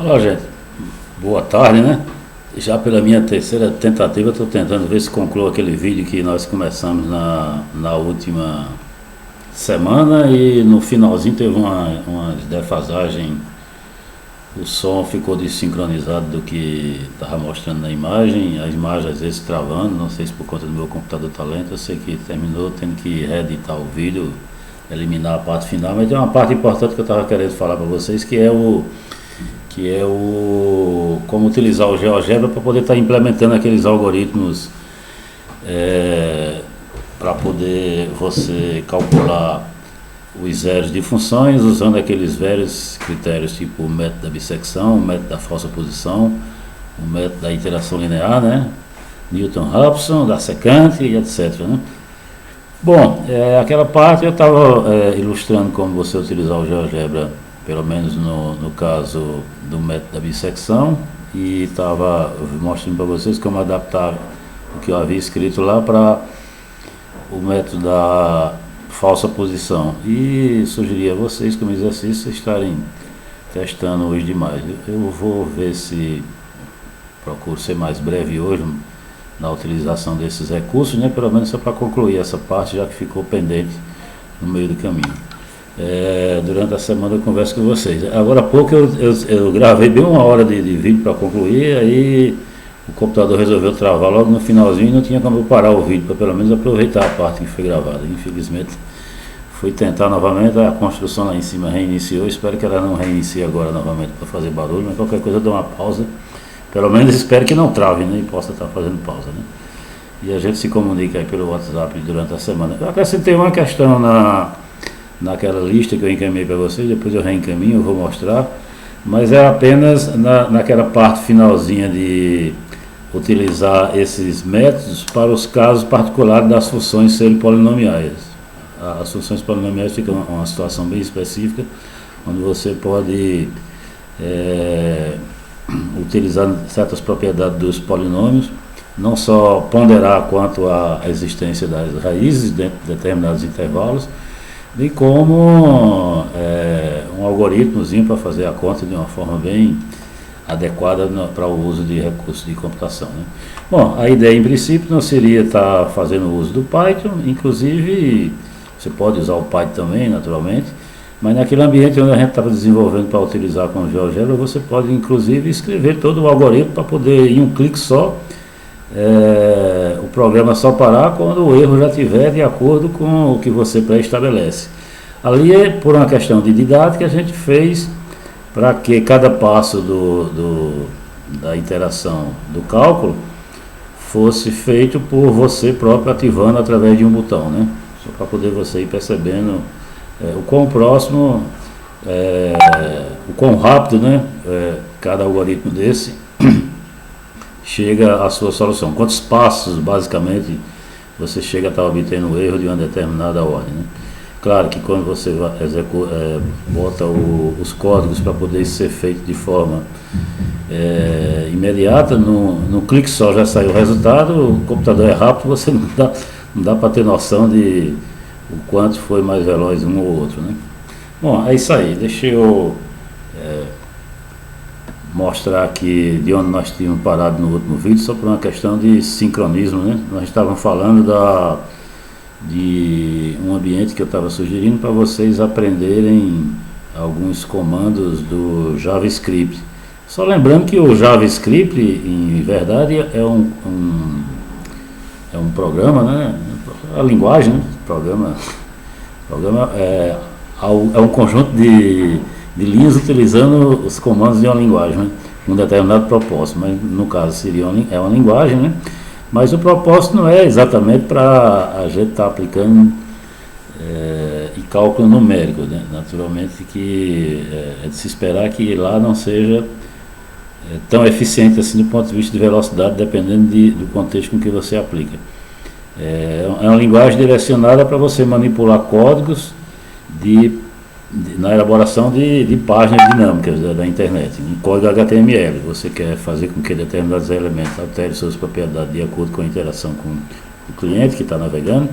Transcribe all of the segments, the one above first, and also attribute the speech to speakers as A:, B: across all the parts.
A: Olá, gente. Boa tarde, né? Já pela minha terceira tentativa, estou tentando ver se concluo aquele vídeo que nós começamos na última semana e no finalzinho teve uma defasagem. O som ficou desincronizado do que estava mostrando na imagem, a imagem às vezes travando, não sei se por conta do meu computador está lento, eu sei que terminou tendo que reeditar o vídeo, eliminar a parte final, mas tem uma parte importante que eu estava querendo falar para vocês, que é o como utilizar o GeoGebra para poder estar implementando aqueles algoritmos para poder você calcular os zeros de funções usando aqueles velhos critérios tipo o método da bissecção, o método da falsa posição, o método da iteração linear, né? Newton-Raphson, da secante e etc. Né? Bom, aquela parte eu estava ilustrando como você utilizar o GeoGebra, pelo menos no caso do método da bissecção, e estava mostrando para vocês como adaptar o que eu havia escrito lá para o método da falsa posição, e sugeria a vocês como exercício estarem testando hoje demais. Eu vou ver se procuro ser mais breve hoje na utilização desses recursos, né? Pelo menos só para concluir essa parte, já que ficou pendente no meio do caminho. Durante a semana eu converso com vocês. Agora há pouco eu gravei bem uma hora de vídeo para concluir, aí o computador resolveu travar logo no finalzinho e não tinha como eu parar o vídeo, para pelo menos aproveitar a parte que foi gravada. Infelizmente fui tentar novamente, a construção lá em cima reiniciou, espero que ela não reinicie agora novamente para fazer barulho, mas qualquer coisa eu dou uma pausa, pelo menos espero que não trave, né, e possa estar fazendo pausa, né? E a gente se comunica aí pelo WhatsApp durante a semana. Eu acrescentei uma questão naquela lista que eu encaminhei para vocês, depois eu reencaminho, eu vou mostrar, mas é apenas naquela parte finalzinha de utilizar esses métodos para os casos particulares das funções serem polinomiais. As funções polinomiais ficam uma situação bem específica, onde você pode utilizar certas propriedades dos polinômios, não só ponderar quanto à existência das raízes dentro de determinados intervalos, bem como um algoritmozinho para fazer a conta de uma forma bem adequada para o uso de recursos de computação, né? Bom, a ideia em princípio não seria estar fazendo uso do Python, inclusive você pode usar o Python também, naturalmente, mas naquele ambiente onde a gente estava desenvolvendo para utilizar com o GeoGebra, você pode inclusive escrever todo o algoritmo para poder, em um clique só, o programa só parar quando o erro já estiver de acordo com o que você pré-estabelece. Ali é por uma questão de didática, a gente fez para que cada passo da interação do cálculo fosse feito por você próprio ativando através de um botão, né? Só para poder você ir percebendo o quão próximo, o quão rápido, né? Cada algoritmo desse chega à sua solução. Quantos passos, basicamente, você chega a estar obtendo o erro de uma determinada ordem, né? Claro que quando você bota os códigos para poder ser feito de forma imediata, no clique só já saiu o resultado, o computador é rápido, você não dá para ter noção de o quanto foi mais veloz um ou outro, né? Bom, é isso aí. Deixa eu mostrar aqui de onde nós tínhamos parado no último vídeo, só por uma questão de sincronismo, né? Nós estávamos falando de um ambiente que eu estava sugerindo para vocês aprenderem alguns comandos do JavaScript. Só lembrando que o JavaScript, em verdade, é um programa, né? A linguagem, né? Programa é um conjunto de linhas utilizando os comandos de uma linguagem, né? Com um determinado propósito, mas no caso seria uma linguagem, né? Mas o propósito não é exatamente para a gente estar aplicando em cálculo numérico, né? Naturalmente que é de se esperar que lá não seja tão eficiente assim do ponto de vista de velocidade, dependendo do contexto com que você aplica. É uma linguagem direcionada para você manipular códigos na elaboração de páginas dinâmicas da internet, em código HTML. Você quer fazer com que determinados elementos alterem suas propriedades de acordo com a interação com o cliente que está navegando.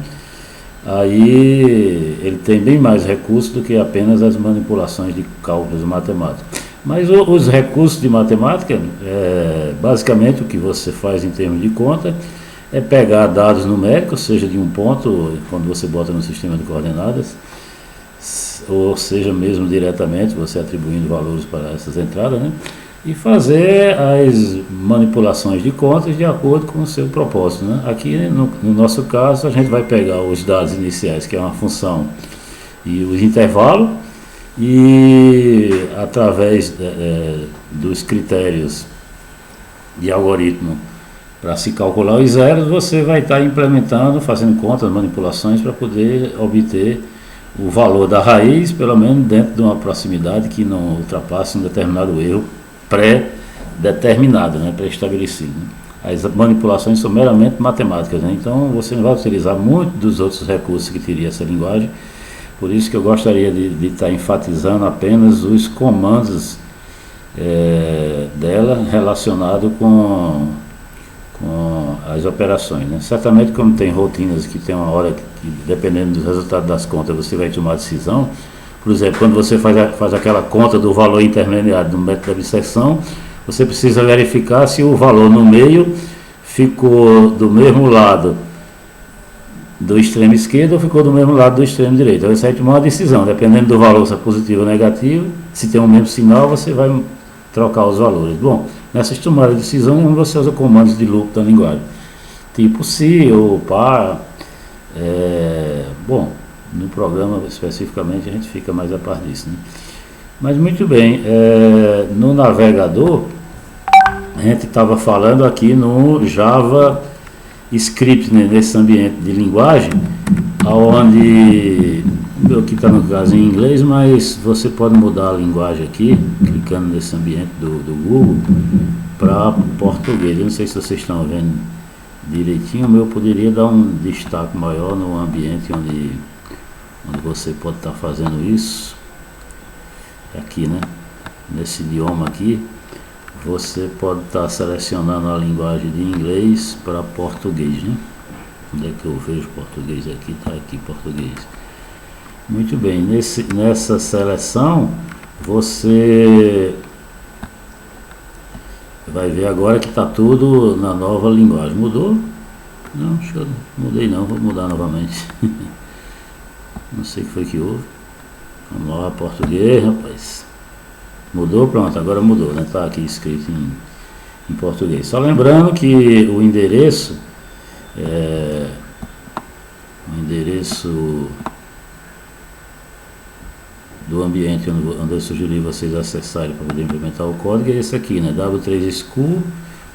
A: Aí ele tem bem mais recursos do que apenas as manipulações de cálculos matemáticos. Mas os recursos de matemática, basicamente o que você faz em termos de conta é pegar dados numéricos, seja de um ponto, quando você bota no sistema de coordenadas, ou seja mesmo diretamente, você atribuindo valores para essas entradas, né? E fazer as manipulações de contas de acordo com o seu propósito, né? Aqui, no nosso caso, a gente vai pegar os dados iniciais, que é uma função, e os intervalos, e através dos critérios de algoritmo para se calcular os zeros, você vai estar implementando, fazendo contas, manipulações para poder obter o valor da raiz, pelo menos dentro de uma proximidade que não ultrapasse um determinado erro pré-determinado, né, pré-estabelecido. As manipulações são meramente matemáticas, né? Então você não vai utilizar muito dos outros recursos que teria essa linguagem. Por isso que eu gostaria de estar enfatizando apenas os comandos dela relacionado com as operações, né? Certamente, como tem rotinas que tem uma hora que dependendo dos resultados das contas, você vai tomar decisão. Por exemplo, quando você faz aquela conta do valor intermediário do método da bisseção, você precisa verificar se o valor no meio ficou do mesmo lado do extremo esquerdo ou ficou do mesmo lado do extremo direito. Aí você vai tomar uma decisão, dependendo do valor, se é positivo ou negativo, se tem o mesmo sinal, você vai trocar os valores. Bom, nessas tomadas de decisão, você usa comandos de loop da linguagem, tipo se ou par. Bom, no programa especificamente a gente fica mais a par disso, né? Mas muito bem, no navegador, a gente estava falando aqui no Java Script, né, nesse ambiente de linguagem, onde, aqui está no caso em inglês, mas você pode mudar a linguagem aqui, clicando nesse ambiente do Google, para português. Eu não sei se vocês estão vendo direitinho, o meu poderia dar um destaque maior no ambiente onde você pode estar fazendo isso. Aqui, né, nesse idioma aqui, você pode estar selecionando a linguagem de inglês para português, né? Onde é que eu vejo português aqui? Está aqui português. Muito bem, nessa seleção você vai ver agora que está tudo na nova linguagem. Mudou? Não, mudei não, vou mudar novamente. Não sei o que foi que houve. Vamos lá, português, rapaz. Mudou? Pronto, agora mudou, né? Está aqui escrito em português. Só lembrando que o endereço do ambiente onde eu sugeri vocês acessarem para poder implementar o código é esse aqui, né? W3School.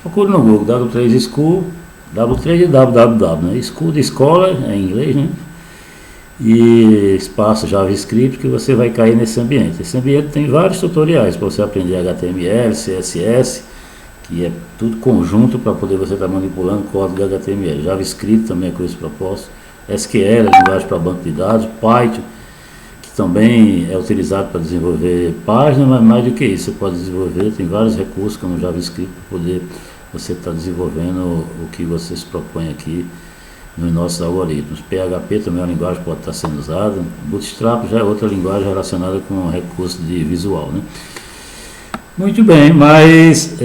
A: Procure no Google, W3School, W3 e www, né? School de escola, é em inglês, né? E espaço JavaScript, que você vai cair nesse ambiente. Esse ambiente tem vários tutoriais para você aprender HTML, CSS, que é tudo conjunto para poder você estar manipulando código HTML. JavaScript também é com esse propósito. SQL, linguagem para banco de dados. Python, que também é utilizado para desenvolver páginas, mas mais do que isso, você pode desenvolver, tem vários recursos como JavaScript para poder você estar desenvolvendo o que você se propõe aqui nos nossos algoritmos. PHP também é uma linguagem que pode estar sendo usada. Bootstrap já é outra linguagem relacionada com recurso de visual, né? Muito bem, mas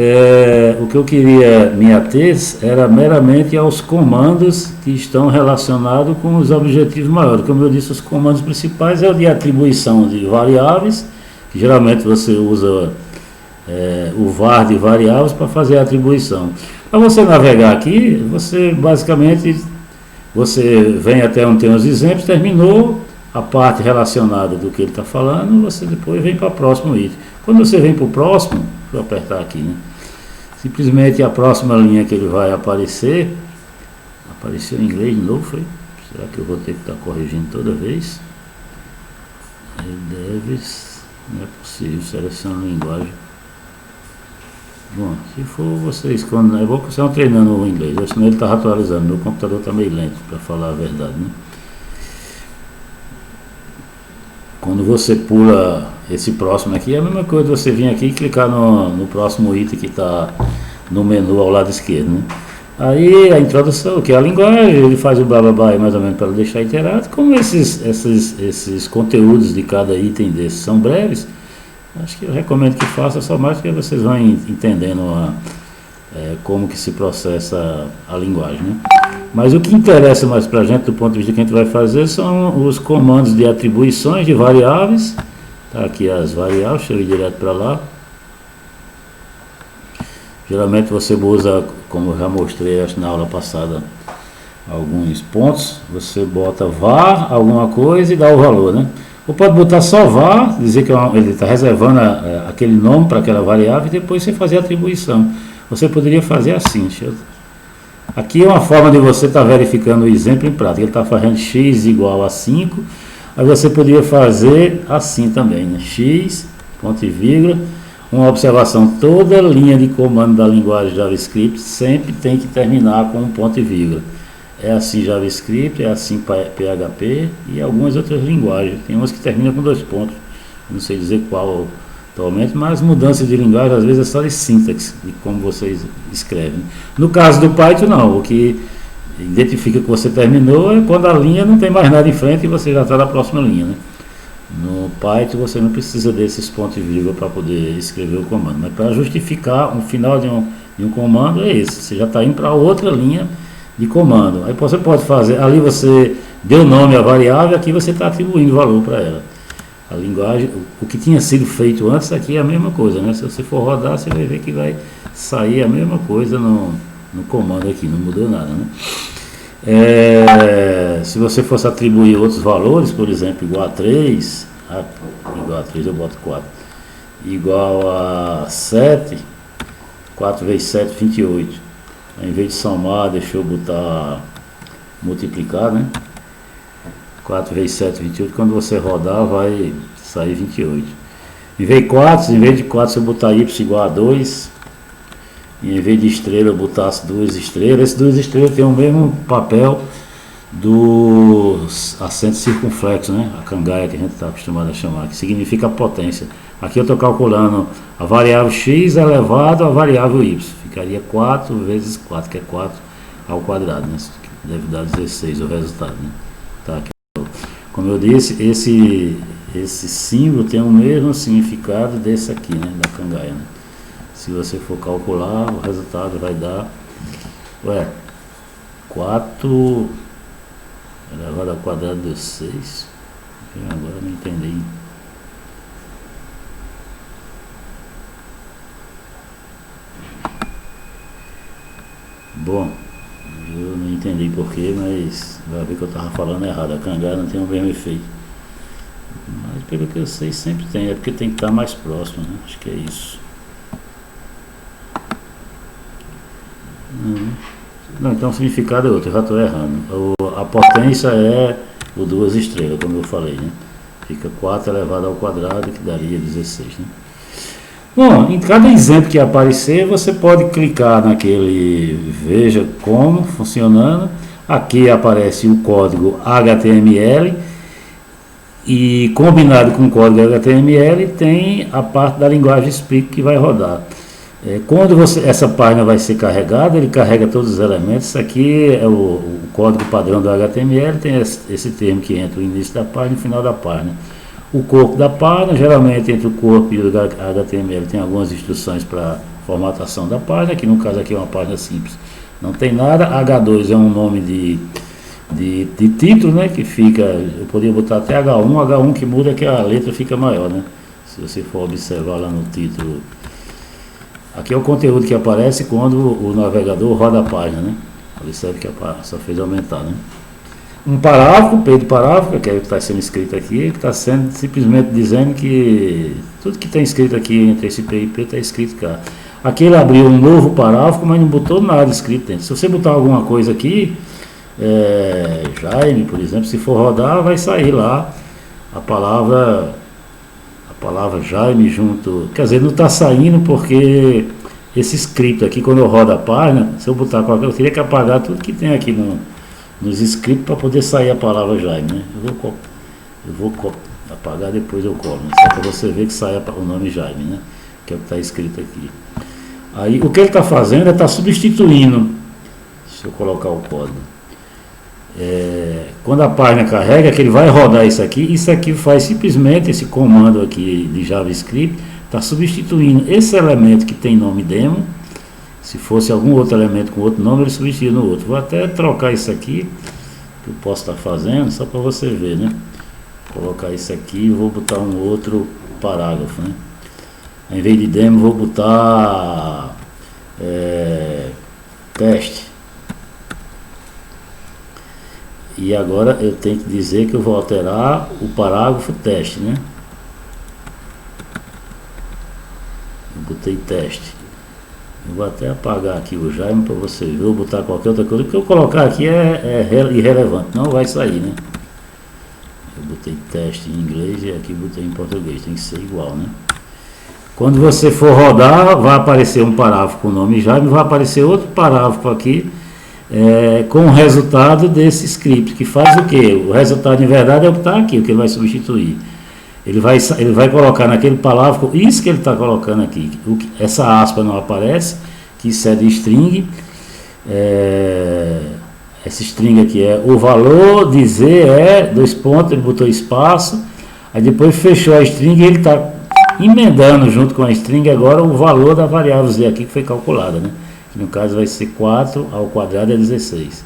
A: o que eu queria me ater era meramente aos comandos que estão relacionados com os objetivos maiores. Como eu disse, os comandos principais é o de atribuição de variáveis, que geralmente você usa o var de variáveis para fazer a atribuição. Para você navegar aqui, você basicamente vem até onde tem os exemplos, terminou a parte relacionada do que ele está falando, você depois vem para o próximo item. Quando você vem para o próximo, vou apertar aqui, né? Simplesmente a próxima linha que ele vai apareceu em inglês de novo, foi? Será que eu vou ter que estar corrigindo toda vez? Não é possível, seleciona a linguagem. Bom, se for vocês, é bom que vocês estão treinando o inglês, senão ele está atualizando, meu computador está meio lento, para falar a verdade, né? Quando você pula esse próximo aqui, é a mesma coisa você vir aqui e clicar no próximo item que está no menu ao lado esquerdo, né? Aí a introdução, que é a linguagem, ele faz o blá blá blá mais ou menos para deixar iterado. Como esses conteúdos de cada item desses são breves, Acho que eu recomendo que faça, só mais porque vocês vão entendendo como que se processa a linguagem, né? Mas o que interessa mais para a gente, do ponto de vista que a gente vai fazer, são os comandos de atribuições de variáveis. Tá aqui as variáveis, deixa eu ir direto para lá. Geralmente você usa, como eu já mostrei acho, na aula passada, alguns pontos. Você bota var, alguma coisa e dá o valor, né? Ou pode botar só var, dizer que ele está reservando aquele nome para aquela variável e depois você fazer a atribuição. Você poderia fazer assim. Aqui é uma forma de você estar verificando o exemplo em prática. Ele está fazendo x igual a 5. Aí você poderia fazer assim também, né? X, ponto e vírgula. Uma observação, toda linha de comando da linguagem JavaScript sempre tem que terminar com um ponto e vírgula. É assim JavaScript, é assim PHP e algumas outras linguagens. Tem umas que terminam com 2 pontos. Não sei dizer qual atualmente, mas mudança de linguagem às vezes é só de sintaxe, de como vocês escrevem. No caso do Python não, o que identifica que você terminou é quando a linha não tem mais nada em frente e você já está na próxima linha, né? No Python você não precisa desses pontos e vírgula para poder escrever o comando, mas para justificar o final de um comando é esse, você já está indo para outra linha de comando. Aí você pode fazer, ali você deu nome à variável, aqui você está atribuindo valor para ela. A linguagem, o que tinha sido feito antes aqui é a mesma coisa, né? Se você for rodar, você vai ver que vai sair a mesma coisa no comando aqui, não mudou nada, né? Se você fosse atribuir outros valores, por exemplo, igual a 3, eu boto 4, igual a 7, 4 vezes 7, 28. Ao invés de somar, deixa eu botar multiplicar, né? 4 vezes 7, 28, quando você rodar vai sair 28. Em vez de 4 você botar y igual a 2, e em vez de estrela eu botasse 2 estrelas. Essas 2 estrelas tem o mesmo papel dos acentos circunflexos, né? A cangaia que a gente está acostumado a chamar, que significa potência. Aqui eu estou calculando a variável x elevado à variável y. Ficaria 4 vezes 4, que é 4 ao quadrado, né? Deve dar 16 o resultado, né? Tá aqui. Como eu disse, esse símbolo tem o mesmo significado desse aqui, né? Da cangaia, né? Se você for calcular, o resultado vai dar 4 elevado ao quadrado de 6. Agora não entendi. Bom, eu não entendi porquê, mas vai ver que eu estava falando errado. A cangaia não tem o mesmo efeito. Mas pelo que eu sei, sempre tem. É porque tem que estar mais próximo, né? Acho que é isso. Não, então o significado é outro, eu já estou errando. A potência é o 2 estrelas, como eu falei, né? Fica 4 elevado ao quadrado, que daria 16, né? Bom, em cada exemplo que aparecer, você pode clicar naquele veja como funcionando. Aqui aparece o código HTML e combinado com o código HTML tem a parte da linguagem Explico que vai rodar. Quando essa página vai ser carregada, ele carrega todos os elementos. Isso aqui é o código padrão do HTML, tem esse termo que entra no início da página e no final da página. O corpo da página, geralmente entre o corpo e o HTML tem algumas instruções para formatação da página, que no caso aqui é uma página simples. Não tem nada. H2 é um nome de título, né, que fica, eu poderia botar até H1 que muda que a letra fica maior, né? Se você for observar lá no título. Aqui é o conteúdo que aparece quando o navegador roda a página, né? Observe que só fez aumentar, né? Um parágrafo, peito de parágrafo, que é o que está sendo escrito aqui, que está sendo simplesmente dizendo que tudo que tem escrito aqui entre esse P e P está escrito cá. Aqui ele abriu um novo parágrafo, mas não botou nada escrito dentro. Se você botar alguma coisa aqui, Jaime, por exemplo, se for rodar, vai sair lá a palavra Jaime junto. Quer dizer, não está saindo porque esse script aqui, quando eu rodo a página, se eu botar qualquer, eu teria que apagar tudo que tem aqui nos scripts para poder sair a palavra Jaime, né? Eu vou apagar, depois eu colo, né? Só para você ver que sai o nome Jaime, né? Que é o que está escrito aqui. Aí o que ele está fazendo é estar substituindo. Deixa eu colocar o código. Quando a página carrega, que ele vai rodar isso aqui faz simplesmente esse comando aqui de JavaScript, está substituindo esse elemento que tem nome demo. Se fosse algum outro elemento com outro nome, ele substitui no outro. Vou até trocar isso aqui, que eu posso estar fazendo, só para você ver, né? Colocar isso aqui e vou botar um outro parágrafo, né? Em vez de demo, vou botar teste. E agora eu tenho que dizer que eu vou alterar o parágrafo teste, né? Eu botei teste. Eu vou até apagar aqui o Jaime para você ver. Vou botar qualquer outra coisa. O que eu colocar aqui é irrelevante, não vai sair, né? Eu botei teste em inglês e aqui botei em português. Tem que ser igual, né? Quando você for rodar, vai aparecer um parágrafo com o nome Jaime, vai aparecer outro parágrafo aqui com o resultado desse script, que faz o que? O resultado, em verdade, é o que está aqui, o que ele vai substituir. Ele vai colocar naquele parágrafo isso que ele está colocando aqui. Essa aspa não aparece, que isso é de string. Essa string aqui é o valor de Z dois pontos, ele botou espaço, aí depois fechou a string e ele está emendando junto com a string agora o valor da variável Z aqui que foi calculada, né? Que no caso vai ser 4 ao quadrado é 16.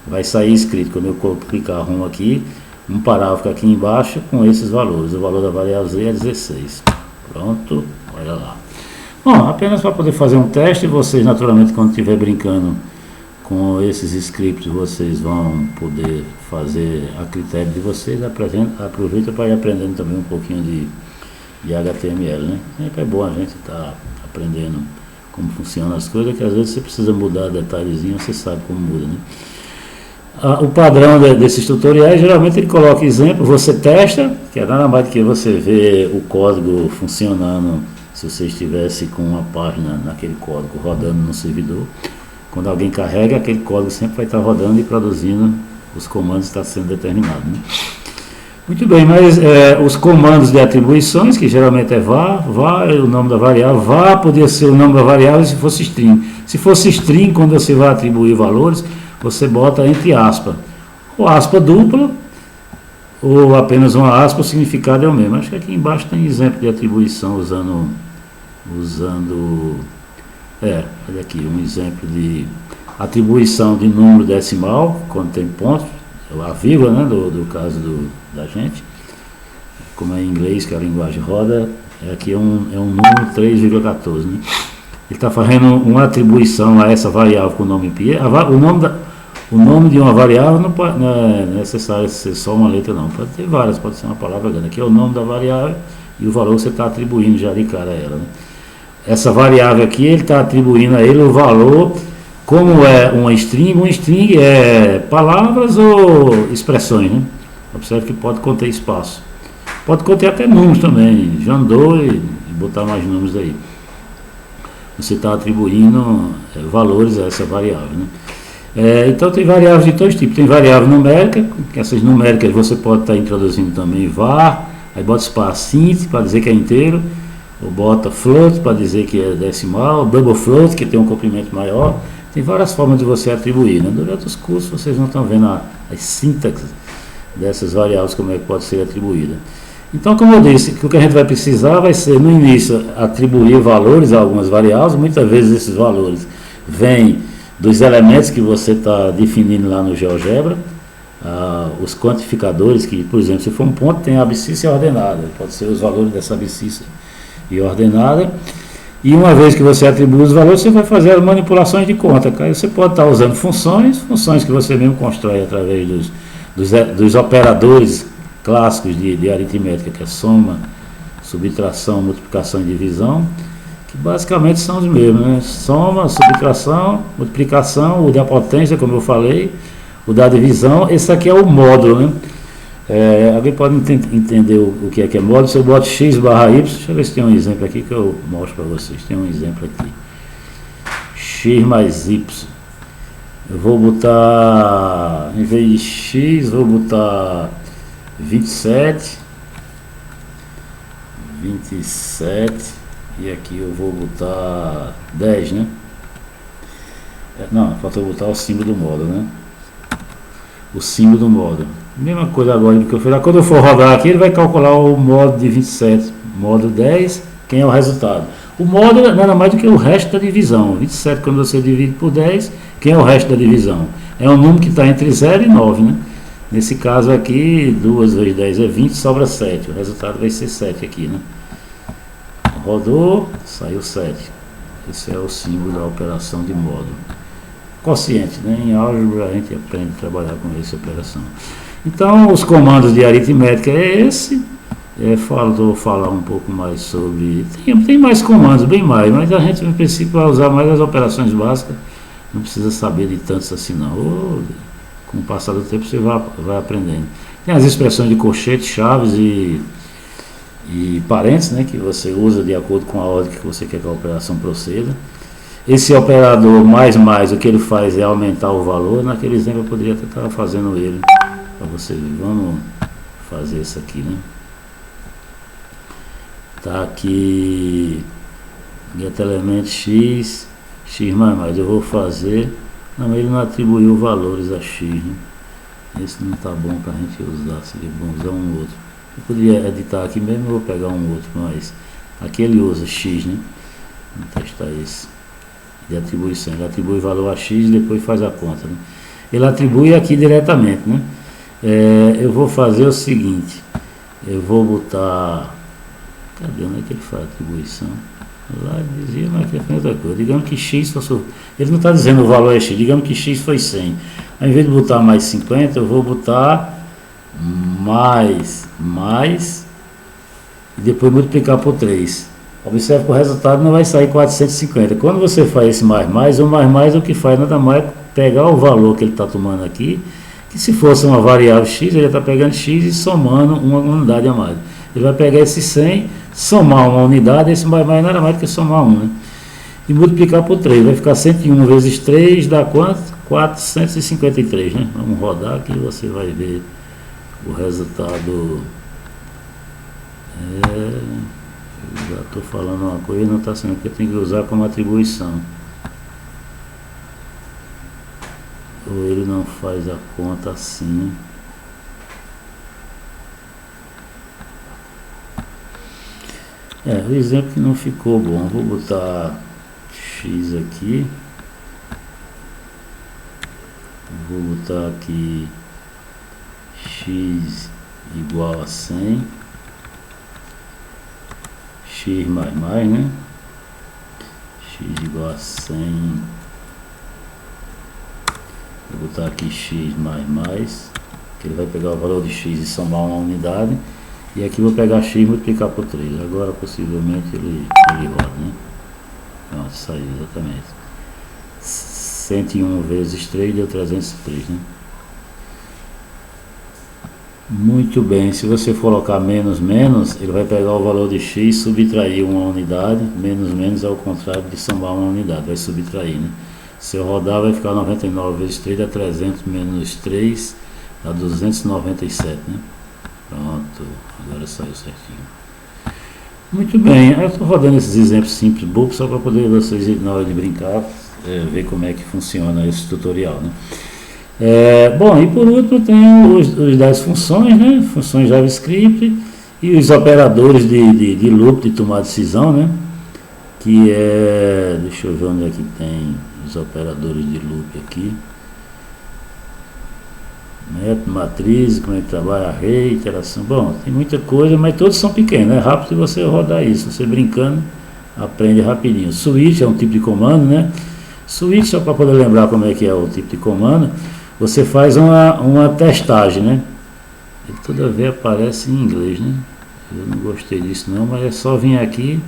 A: Vai sair escrito, quando eu clicar Home aqui, um parágrafo aqui embaixo com esses valores. O valor da variável Z é 16. Pronto, olha lá. Bom, apenas para poder fazer um teste, vocês naturalmente quando estiver brincando com esses scripts, vocês vão poder fazer a critério de vocês. Aproveita para ir aprendendo também um pouquinho de HTML, né? É bom a gente estar aprendendo como funcionam as coisas, que às vezes você precisa mudar detalhezinho, você sabe como muda, né? O padrão desses tutoriais, geralmente ele coloca exemplo, você testa, que é nada mais do que você ver o código funcionando, se você estivesse com uma página naquele código rodando no servidor. Quando alguém carrega, aquele código sempre vai estar rodando e produzindo os comandos que está sendo determinado, né? Muito bem, mas os comandos de atribuições, que geralmente é var é o nome da variável, var podia ser o nome da variável se fosse string. Se fosse string, quando você vai atribuir valores, você bota entre aspas, ou aspa dupla, ou apenas uma aspa, o significado é o mesmo. Acho que aqui embaixo tem exemplo de atribuição usando olha aqui, um exemplo de atribuição de número decimal, quando tem pontos, a vírgula, né, do caso da gente, como é em inglês, que a linguagem roda, aqui é um número 3,14, né? Ele está fazendo uma atribuição a essa variável com o nome pi. O nome de uma variável não é necessário ser só uma letra, não. Pode ter várias, pode ser uma palavra grande. Aqui é o nome da variável e o valor que você está atribuindo já de cara a ela, né? Essa variável aqui, ele está atribuindo a ele o valor, como é uma string é palavras ou expressões, né? Observe que pode conter espaço. Pode conter até números também, já andou e botar mais números aí. Você está atribuindo valores a essa variável, né? Então tem variáveis de todos os tipos. Tem variável numérica, que essas numéricas você pode estar introduzindo também var, aí bota espaço int para dizer que é inteiro, ou bota float para dizer que é decimal, double float, que tem um comprimento maior. Tem várias formas de você atribuir, né? Durante os cursos vocês não estão vendo as sintaxes dessas variáveis, como é que pode ser atribuída. Então, como eu disse, o que a gente vai precisar vai ser, no início, atribuir valores a algumas variáveis. Muitas vezes esses valores vêm dos elementos que você está definindo lá no GeoGebra. Os quantificadores, que, por exemplo, se for um ponto, tem a abscissa ordenada. Pode ser os valores dessa abscissa e ordenada. E uma vez que você atribui os valores, você vai fazer as manipulações de conta. Aí você pode estar usando funções que você mesmo constrói através dos operadores clássicos de aritmética, que é soma, subtração, multiplicação e divisão, que basicamente são os mesmos, né? Soma, subtração, multiplicação, o da potência, como eu falei, o da divisão. Esse aqui é o módulo, né? Alguém pode entender o que é módulo? Se eu boto x barra y, deixa eu ver se tem um exemplo aqui que eu mostro para vocês. Tem um exemplo aqui, x mais y. Eu vou botar, em vez de x, vou botar 27, e aqui eu vou botar 10, né? Não, falta eu botar o símbolo do módulo, né? o símbolo do módulo. Mesma coisa agora do que eu fiz. Quando eu for rodar aqui, ele vai calcular o módulo de 27, módulo 10, quem é o resultado. O módulo é nada mais do que o resto da divisão. 27, quando você divide por 10, quem é o resto da divisão? É um número que está entre 0 e 9, né? Nesse caso aqui, 2 vezes 10 é 20, sobra 7. O resultado vai ser 7 aqui, né? Rodou, saiu 7. Esse é o símbolo da operação de módulo. Quociente, né? Em álgebra a gente aprende a trabalhar com essa operação. Então, os comandos de aritmética é esse. Vou falar um pouco mais sobre... Tem mais comandos, bem mais, mas a gente, no princípio, vai usar mais as operações básicas. Não precisa saber de tantos assim, não. Com o passar do tempo, você vai aprendendo. Tem as expressões de colchete, chaves e parênteses, né, que você usa de acordo com a ordem que você quer que a operação proceda. Esse operador mais, o que ele faz é aumentar o valor. Naquele exemplo eu poderia estar fazendo ele para você ver. Vamos fazer isso aqui, né? Tá aqui get element x mais. Eu vou fazer. Não, ele não atribuiu valores a x, né? Esse não tá bom para a gente usar. Seria bom usar um outro. Eu poderia editar aqui mesmo, eu vou pegar um outro, mas aqui ele usa x, né? Vamos testar esse de atribuição. Ele atribui valor a x e depois faz a conta, né? Ele atribui aqui diretamente, né? Eu vou fazer o seguinte, eu vou botar, cadê, onde é que ele faz a atribuição? Lá ele dizia, mas aqui é outra coisa. Digamos que x fosse, ele não está dizendo o valor é x, digamos que x foi 100. Ao invés de botar mais 50, eu vou botar mais e depois multiplicar por 3. Observe que o resultado não vai sair 450. Quando você faz esse mais, o mais é o que faz nada mais pegar o valor que ele está tomando aqui, que se fosse uma variável x, ele está pegando x e somando uma unidade a mais. Ele vai pegar esse 100, somar uma unidade, esse mais nada mais do que somar 1, né? E multiplicar por 3. Vai ficar 101 vezes 3 dá quanto? 453, né? Vamos rodar aqui e você vai ver o resultado. Eu já estou falando uma coisa, não está sendo, porque eu tenho que usar como atribuição. Ou ele não faz a conta assim. O exemplo que não ficou bom. Vou botar x aqui. Vou botar aqui x igual a 100. X mais, né? X igual a 100. Vou botar aqui x mais, que ele vai pegar o valor de x e somar uma unidade. E aqui vou pegar x e multiplicar por 3. Agora possivelmente ele roda, né? Pronto, saiu exatamente. 101 vezes 3 deu 303, né? Muito bem, se você colocar menos, ele vai pegar o valor de x e subtrair uma unidade. Menos é o contrário de somar uma unidade, vai subtrair, né? Se eu rodar vai ficar 99 vezes 3 dá 300 menos 3 dá 297, né? Pronto, agora saiu certinho. Muito bem, eu estou rodando esses exemplos simples, bobos, só para poder vocês, na hora de brincar, ver como é que funciona esse tutorial, né? Bom, e por último tem os das funções, né? Funções JavaScript e os operadores de loop, de tomar decisão, né? Que deixa eu ver onde é que tem os operadores de loop aqui. Método, matriz, como é que trabalha, array, interação. Bom, tem muita coisa, mas todos são pequenos, é rápido você rodar isso. Você brincando, aprende rapidinho. Switch é um tipo de comando, né? Switch, só para poder lembrar como é que é o tipo de comando, você faz uma testagem, né? Ele toda vez aparece em inglês, né? Eu não gostei disso não, mas é só vir aqui,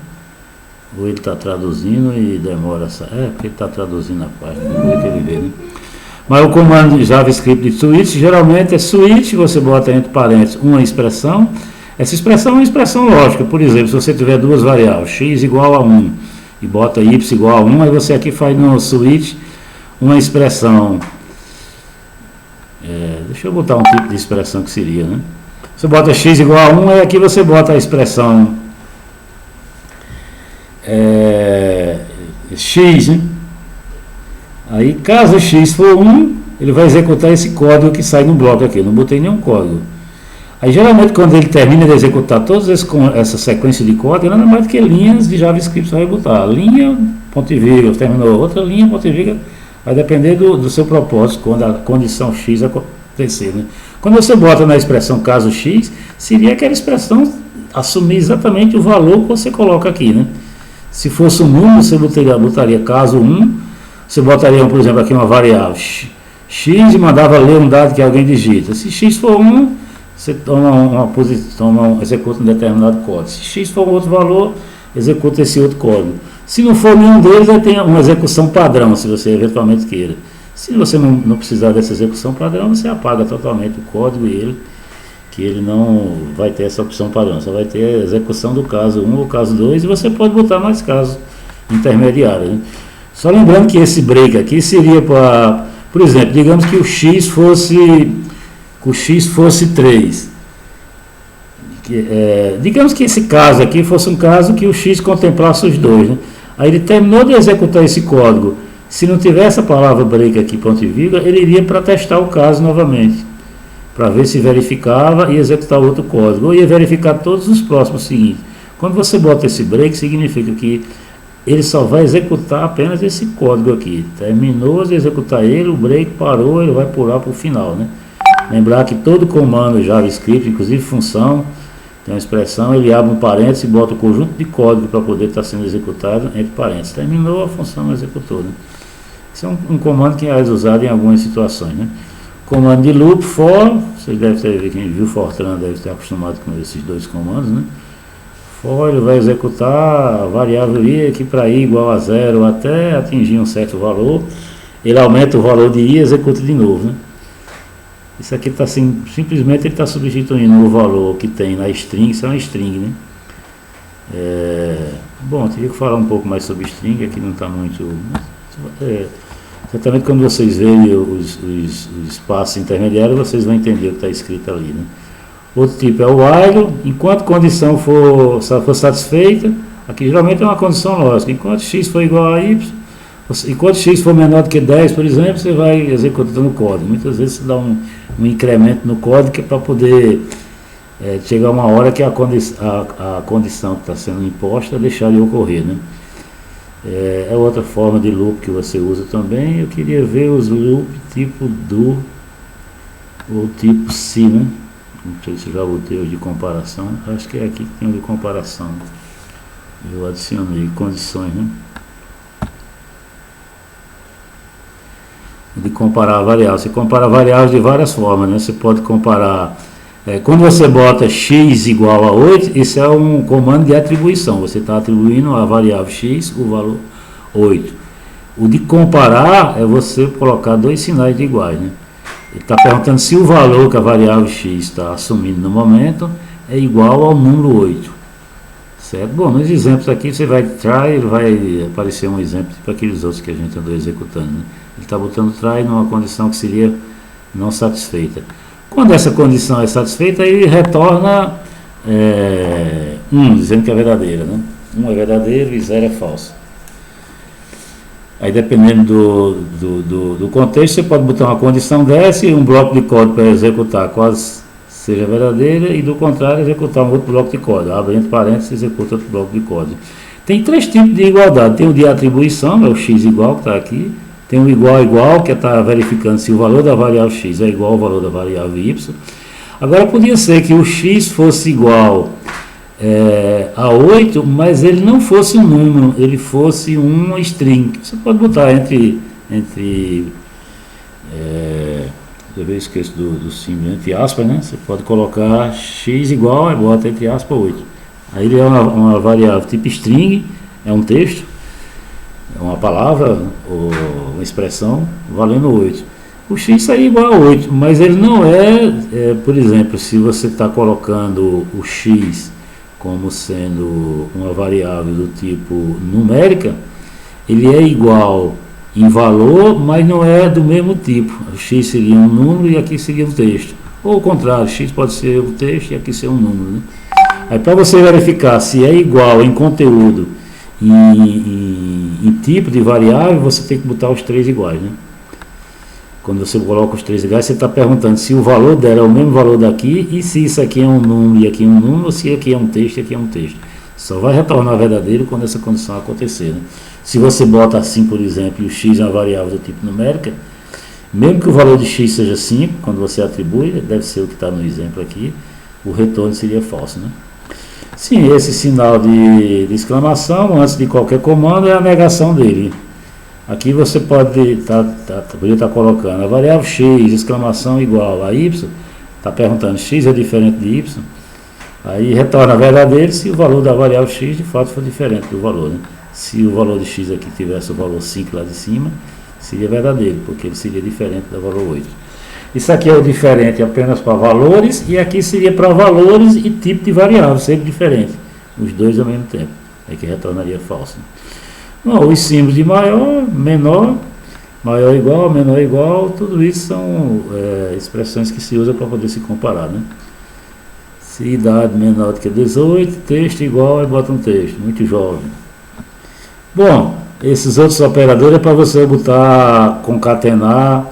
A: ou ele está traduzindo e demora essa... porque ele está traduzindo a página, vamos ver que ele vê, né? Mas o comando de JavaScript de switch, geralmente é switch, você bota entre parênteses uma expressão. Essa expressão é uma expressão lógica. Por exemplo, se você tiver duas variáveis, x igual a 1 e bota y igual a 1, aí você aqui faz no switch uma expressão. Deixa eu botar um tipo de expressão que seria, né? Você bota x igual a 1, aí aqui você bota a expressão x, né? Aí caso x for 1, ele vai executar esse código que sai no bloco aqui. Eu não botei nenhum código. Aí geralmente quando ele termina de executar toda essa sequência de código, nada mais do que linhas de JavaScript vai botar. Linha, ponto e vírgula, terminou outra linha, ponto e vírgula. Vai depender do seu propósito, quando a condição X acontecer. Né? Quando você bota na expressão caso X, seria aquela expressão assumir exatamente o valor que você coloca aqui. Né? Se fosse um número, você botaria caso 1, você botaria, por exemplo, aqui uma variável X e mandava ler um dado que alguém digita. Se X for 1, você executa um determinado código. Se X for outro valor, executa esse outro código. Se não for nenhum deles, aí tem uma execução padrão, se você eventualmente queira. Se você não precisar dessa execução padrão, você apaga totalmente o código que ele não vai ter essa opção padrão. Só vai ter a execução do caso 1 ou caso 2, e você pode botar mais casos intermediários. Né? Só lembrando que esse break aqui seria para, por exemplo, digamos que o X fosse 3. Digamos que esse caso aqui fosse um caso que o X contemplasse os dois. Né? Aí ele terminou de executar esse código. Se não tivesse a palavra break aqui, ponto e vírgula, ele iria para testar o caso novamente, para ver se verificava e executar outro código. Ou ia verificar todos os próximos seguintes. Quando você bota esse break, significa que ele só vai executar apenas esse código aqui. Terminou de executar ele, o break parou, ele vai pular para o final. Né? Lembrar que todo comando JavaScript, inclusive função, tem uma expressão, ele abre um parênteses e bota o conjunto de código para poder estar sendo executado entre parênteses. Terminou, a função executou. Né? Esse é um comando que é usado em algumas situações. Né? Comando de loop, for, vocês devem ter, quem viu Fortran deve estar acostumado com esses dois comandos. Né? For, ele vai executar a variável i aqui para i igual a 0 até atingir um certo valor. Ele aumenta o valor de i e executa de novo. Né? Isso aqui está assim, simplesmente ele está substituindo o valor que tem na string, isso é uma string, né? Bom, teria que falar um pouco mais sobre string, aqui não está muito... exatamente quando vocês verem os espaços intermediários, vocês vão entender o que está escrito ali, né? Outro tipo é o while, enquanto condição for satisfeita, aqui geralmente é uma condição lógica, enquanto x for igual a y, enquanto x for menor do que 10, por exemplo, você vai executando o código. Muitas vezes você dá um incremento no código que é para poder chegar uma hora que a condição que está sendo imposta deixar de ocorrer. Né? É outra forma de loop que você usa também. Eu queria ver os loop tipo do ou tipo se, né? Não sei se já botei o de comparação. Acho que é aqui que tem o de comparação. Eu adicionei condições, né? De comparar variáveis. Você compara variáveis de várias formas, né? Você pode comparar, quando você bota x igual a 8, isso é um comando de atribuição, você está atribuindo a variável x o valor 8. O de comparar é você colocar dois sinais de iguais, né? Ele está perguntando se o valor que a variável x está assumindo no momento é igual ao número 8. Certo? Bom, nos exemplos aqui você vai try, vai aparecer um exemplo para aqueles outros que a gente andou executando, né? Ele está botando try numa condição que seria não satisfeita. Quando essa condição é satisfeita, ele retorna 1, dizendo que é verdadeira. Né? 1 é verdadeiro e 0 é falso. Aí, dependendo do contexto, você pode botar uma condição dessa e um bloco de código para executar quase seja verdadeira, e do contrário, executar um outro bloco de código. Abre entre parênteses e executa outro bloco de código. Tem três tipos de igualdade. Tem o de atribuição, é o x igual que está aqui. Tem o igual a igual, que está verificando se o valor da variável x é igual ao valor da variável y. Agora, podia ser que o x fosse igual a 8, mas ele não fosse um número, ele fosse um string. Você pode botar eu esqueço do símbolo, entre aspas, né? Você pode colocar x igual, aí bota entre aspas 8. Aí ele é uma variável tipo string, é um texto, é uma palavra ou uma expressão valendo 8. O x seria igual a 8, mas ele não por exemplo, se você está colocando o x como sendo uma variável do tipo numérica, ele é igual em valor, mas não é do mesmo tipo. O x seria um número e aqui seria um texto. Ou o contrário, x pode ser um texto e aqui ser um número. Né? Aí, para você verificar se é igual em conteúdo e em tipo de variável, você tem que botar os três iguais. Né? quando você coloca os três iguais, você está perguntando se o valor dela é o mesmo valor daqui e se isso aqui é um número e aqui é um número, ou se aqui é um texto e aqui é um texto. Só vai retornar verdadeiro quando essa condição acontecer, né? Se você bota assim, por exemplo, e o x é uma variável do tipo numérica, mesmo que o valor de x seja 5, quando você atribui, deve ser o que está no exemplo aqui, o retorno seria falso, né? Sim, esse sinal de exclamação antes de qualquer comando é a negação dele. Aqui você poderia estar colocando a variável x, exclamação igual a y, está perguntando x é diferente de y, aí retorna verdadeiro se o valor da variável x de fato for diferente do valor, né? Se o valor de x aqui tivesse o valor 5 lá de cima, seria verdadeiro, porque ele seria diferente do valor 8. Isso aqui é o diferente apenas para valores, e aqui seria para valores e tipo de variável, sempre diferente, os dois ao mesmo tempo, é que retornaria falso, né? Bom, os símbolos de maior, menor, maior igual, menor igual, tudo isso são expressões que se usam para poder se comparar, né? Se idade menor do que 18, texto igual, aí bota um texto, muito jovem. Bom, esses outros operadores é para você botar, concatenar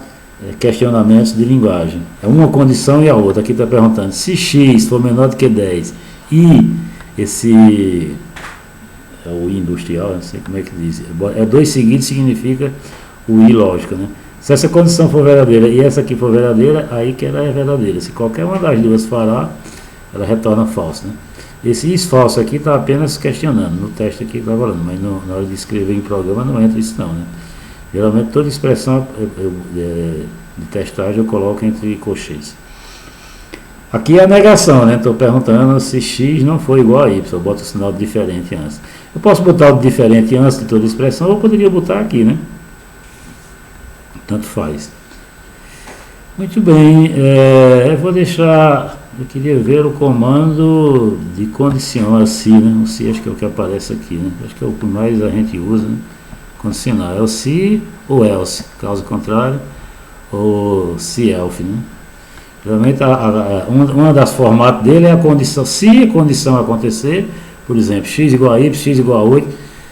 A: questionamentos de linguagem. É uma condição e a outra. Aqui está perguntando, se x for menor do que 10 e esse... é o I industrial, não sei como é que diz, é 2 seguidos significa o I lógico, né? Se essa condição for verdadeira e essa aqui for verdadeira, aí que ela é verdadeira. Se qualquer uma das duas fará, ela retorna falso, né? Esse is falso aqui está apenas questionando, no teste aqui está falando, mas na hora de escrever em programa não entra isso não, né? Geralmente toda expressão de testagem eu coloco entre colchetes. Aqui é a negação, né? Estou perguntando se x não for igual a y, eu boto o sinal de diferente antes. Eu posso botar o diferente antes de toda expressão, ou eu poderia botar aqui, né? Tanto faz. Muito bem, eu vou deixar, eu queria ver o comando de condição, a se, né? O se acho que é o que aparece aqui, né? Acho que é o que mais a gente usa, né? Condicionar, é o se ou else, caso contrário, ou se else, né? Geralmente, uma das formatos dele é a condição. Se a condição acontecer, por exemplo, x igual a y, x igual a 8,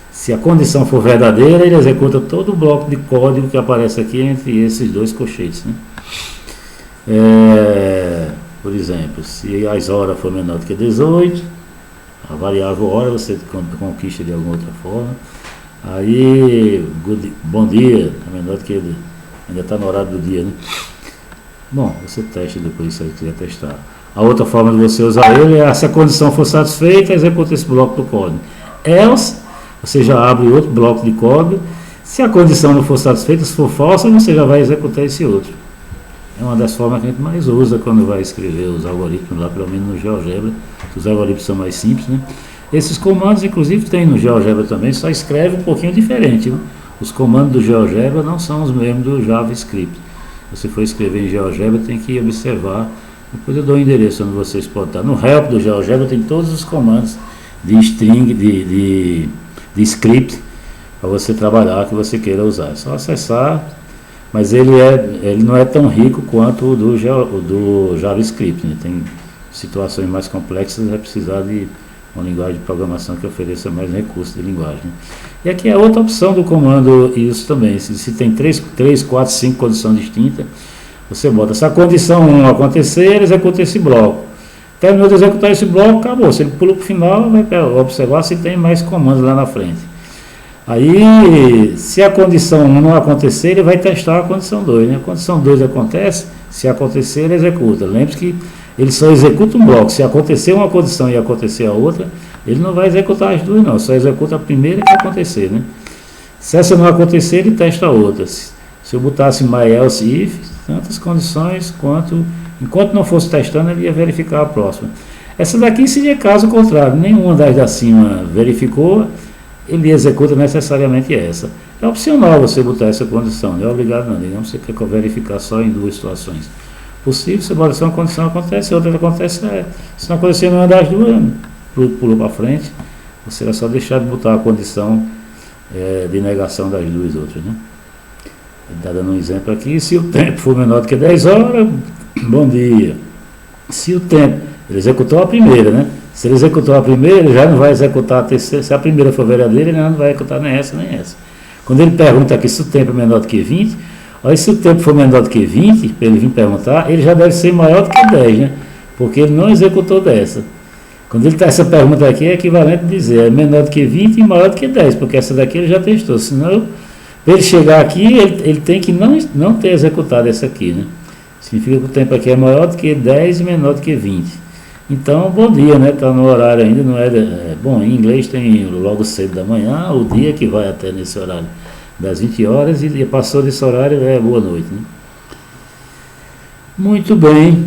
A: se a condição for verdadeira, ele executa todo o bloco de código que aparece aqui entre esses dois colchetes, né? Por exemplo, se as horas for menor do que 18, a variável hora você conquista de alguma outra forma. Aí, bom dia, é menor do que ainda está no horário do dia, né? Bom, você testa depois se você quiser testar. A outra forma de você usar ele é, se a condição for satisfeita, executa esse bloco do código. Else, você já abre outro bloco de código. Se a condição não for satisfeita, se for falsa, você já vai executar esse outro. É uma das formas que a gente mais usa quando vai escrever os algoritmos lá, pelo menos no GeoGebra. Os algoritmos são mais simples, né? Esses comandos, inclusive, tem no GeoGebra também, só escreve um pouquinho diferente, né? Os comandos do GeoGebra não são os mesmos do JavaScript. Se você for escrever em GeoGebra, tem que observar. Depois eu dou o endereço onde vocês podem estar. No help do GeoGebra tem todos os comandos de string, de script, para você trabalhar que você queira usar. É só acessar, mas ele não é tão rico quanto o do JavaScript, né? Tem situações mais complexas, vai precisar de uma linguagem de programação que ofereça mais recursos de linguagem, né? E aqui é outra opção do comando isso também. Se tem 3, 4, 5 condições distintas, você bota, se a condição 1 acontecer, ele executa esse bloco. Terminou de executar esse bloco, acabou. Se ele pula para o final, vai observar se tem mais comandos lá na frente. Aí, se a condição 1 não acontecer, ele vai testar a condição 2, né? A condição 2 acontece, se acontecer, ele executa. Lembre-se que ele só executa um bloco. Se acontecer uma condição e acontecer a outra, ele não vai executar as duas, não. Só executa a primeira que acontecer, né? Se essa não acontecer, ele testa a outra. Se eu botasse my else if, tantas condições quanto... Enquanto não fosse testando, ele ia verificar a próxima. Essa daqui seria caso contrário. Nenhuma das da cima verificou, ele executa necessariamente essa. É opcional você botar essa condição, não é obrigado não. Digamos que você quer verificar só em duas situações. Possível, você bota só uma condição acontece, outra acontece, se não acontecer nenhuma das duas, pulou para frente, você vai só deixar de botar a condição de negação das duas outras, né? Ele está dando um exemplo aqui, se o tempo for menor do que 10 horas, bom dia. Se o tempo, ele executou a primeira, né? Se ele executou a primeira, ele já não vai executar a terceira. Se a primeira for verdadeira, ele não vai executar nem essa, nem essa. Quando ele pergunta aqui se o tempo é menor do que 20, Aí se o tempo for menor do que 20, para ele vir perguntar, ele já deve ser maior do que 10, né? Porque ele não executou dessa. Quando ele está essa pergunta aqui, é equivalente a dizer, é menor do que 20 e maior do que 10, porque essa daqui ele já testou. Senão, para ele chegar aqui, ele tem que não ter executado essa aqui, né? Significa que o tempo aqui é maior do que 10 e menor do que 20. Então, bom dia, né? Está no horário ainda, não é... Bom, em inglês tem logo cedo da manhã, o dia que vai até nesse horário das 20 horas, e passou desse horário, é boa noite, né? Muito bem.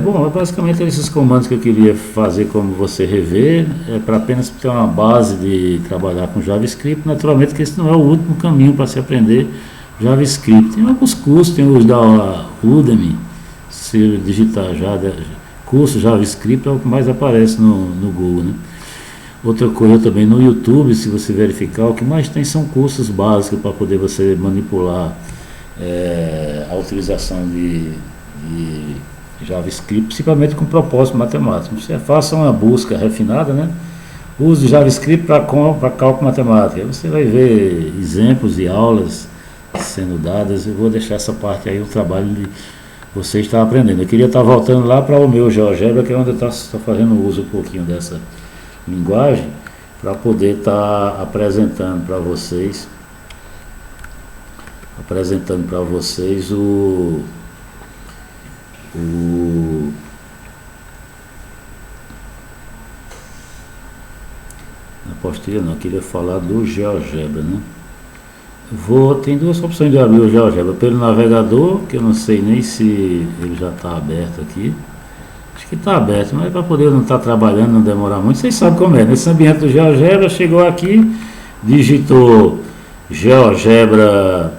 A: Bom, basicamente esses comandos que eu queria fazer como você rever, para apenas ter uma base de trabalhar com JavaScript. Naturalmente que esse não é o último caminho para se aprender JavaScript. Tem alguns cursos, tem os da Udemy, se digitar já, curso JavaScript é o que mais aparece no Google, né? Outra coisa também no YouTube, se você verificar, o que mais tem são cursos básicos para poder você manipular a utilização de JavaScript, principalmente com propósito matemático. Você faça uma busca refinada, né? Use JavaScript para cálculo matemático. Aí você vai ver exemplos e aulas sendo dadas. Eu vou deixar essa parte aí, o trabalho de você estar aprendendo. Eu queria estar voltando lá para o meu GeoGebra, que é onde eu estou fazendo uso um pouquinho dessa linguagem, para poder estar apresentando para vocês na apostila não, eu queria falar do GeoGebra, né? Tem duas opções de abrir o GeoGebra, pelo navegador, que eu não sei nem se ele já está aberto aqui. Acho que está aberto, mas para poder não estar trabalhando, não demorar muito. Vocês sabem como é, nesse ambiente do GeoGebra, chegou aqui, digitou geogebra.com.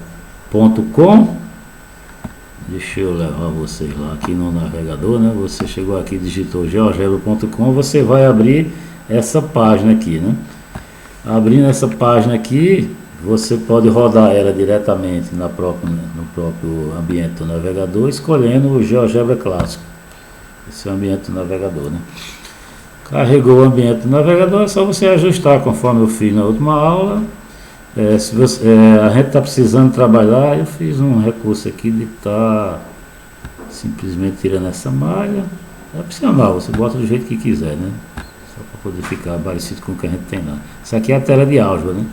A: Deixa eu levar vocês lá aqui no navegador, né? Você chegou aqui, digitou geogebra.com, você vai abrir essa página aqui, né? Abrindo essa página aqui, você pode rodar ela diretamente no próprio ambiente do navegador, escolhendo o GeoGebra clássico. Esse é o ambiente do navegador, né? Carregou o ambiente do navegador, é só você ajustar conforme eu fiz na última aula. A gente está precisando trabalhar, eu fiz um recurso aqui de estar simplesmente tirando essa malha. É opcional, você bota do jeito que quiser, né? Só para poder ficar parecido com o que a gente tem lá. Isso aqui é a tela de álgebra, né?